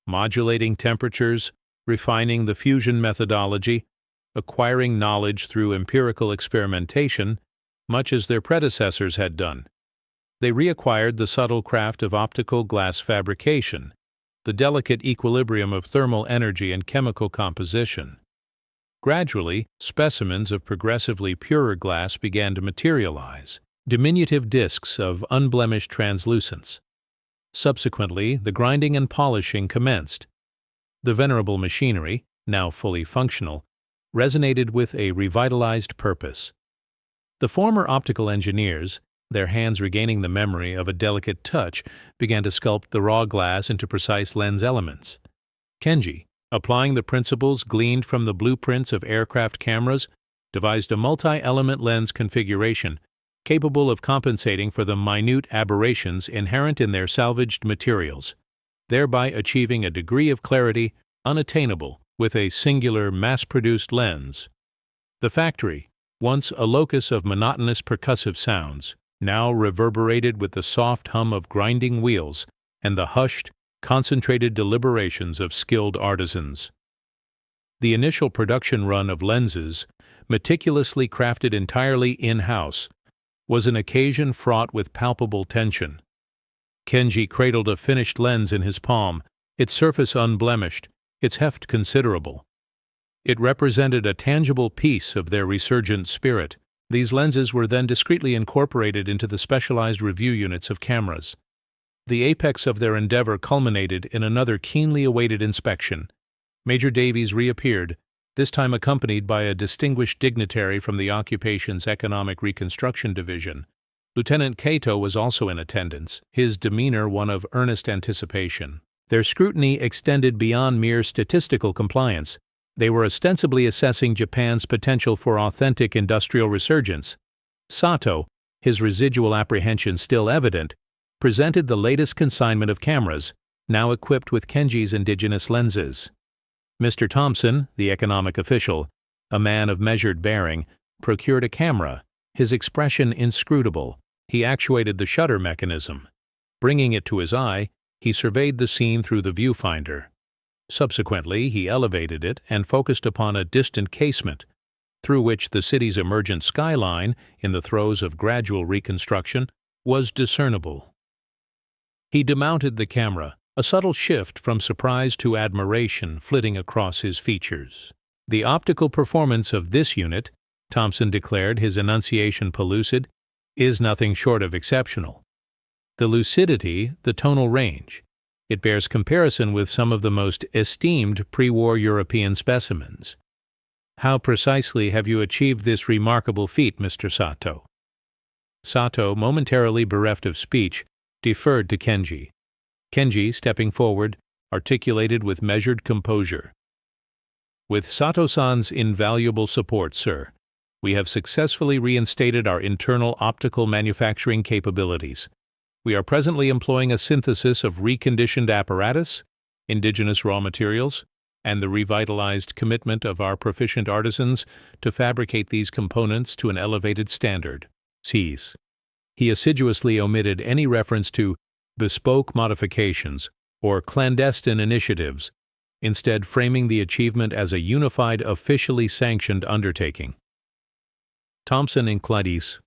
modulating temperatures, refining the fusion methodology, acquiring knowledge through empirical experimentation, much as their predecessors had done. They reacquired the subtle craft of optical glass fabrication, the delicate equilibrium of thermal energy and chemical composition. Gradually, specimens of progressively purer glass began to materialize. diminutive discs of unblemished translucence. Subsequently, the grinding and polishing commenced. The venerable machinery, now fully functional, resonated with a revitalized purpose. The former optical engineers, their hands regaining the memory of a delicate touch, began to sculpt the raw glass into precise lens elements. Kenji, applying the principles gleaned from the blueprints of aircraft cameras, devised a multi-element lens configuration capable of compensating for the minute aberrations inherent in their salvaged materials, thereby achieving a degree of clarity unattainable with a singular mass-produced lens. The factory, once a locus of monotonous percussive sounds, now reverberated with the soft hum of grinding wheels and the hushed, concentrated deliberations of skilled artisans. The initial production run of lenses, meticulously crafted entirely in-house, was an occasion fraught with palpable tension. Kenji cradled a finished lens in his palm, its surface unblemished, its heft considerable. It represented a tangible piece of their resurgent spirit. These lenses were then discreetly incorporated into the specialized review units of cameras. The apex of their endeavor culminated in another keenly awaited inspection. Major Davies reappeared, this time accompanied by a distinguished dignitary from the occupation's Economic Reconstruction Division. Lieutenant Kato was also in attendance, his demeanor one of earnest anticipation. Their scrutiny extended beyond mere statistical compliance. They were ostensibly assessing Japan's potential for authentic industrial resurgence. Sato, his residual apprehension still evident, presented the latest consignment of cameras, now equipped with Kenji's indigenous lenses. Mr. Thompson, the economic official, a man of measured bearing, procured a camera, his expression inscrutable. He actuated the shutter mechanism. Bringing it to his eye, he surveyed the scene through the viewfinder. Subsequently, he elevated it and focused upon a distant casement, through which the city's emergent skyline, in the throes of gradual reconstruction, was discernible. He demounted the camera, a subtle shift from surprise to admiration flitting across his features. The optical performance of this unit, Thompson declared, his enunciation pellucid, is nothing short of exceptional. The lucidity, the tonal range. It bears comparison with some of the most esteemed pre-war European specimens. How precisely have you achieved this remarkable feat, Mr. Sato? Sato, momentarily bereft of speech, deferred to Kenji. Kenji, stepping forward, articulated with measured composure. With Sato-san's invaluable support, sir, we have successfully reinstated our internal optical manufacturing capabilities. We are presently employing a synthesis of reconditioned apparatus, indigenous raw materials, and the revitalized commitment of our proficient artisans to fabricate these components to an elevated standard. Cease. He assiduously omitted any reference to bespoke modifications or clandestine initiatives, instead framing the achievement as a unified, officially sanctioned undertaking. Thompson and Cladis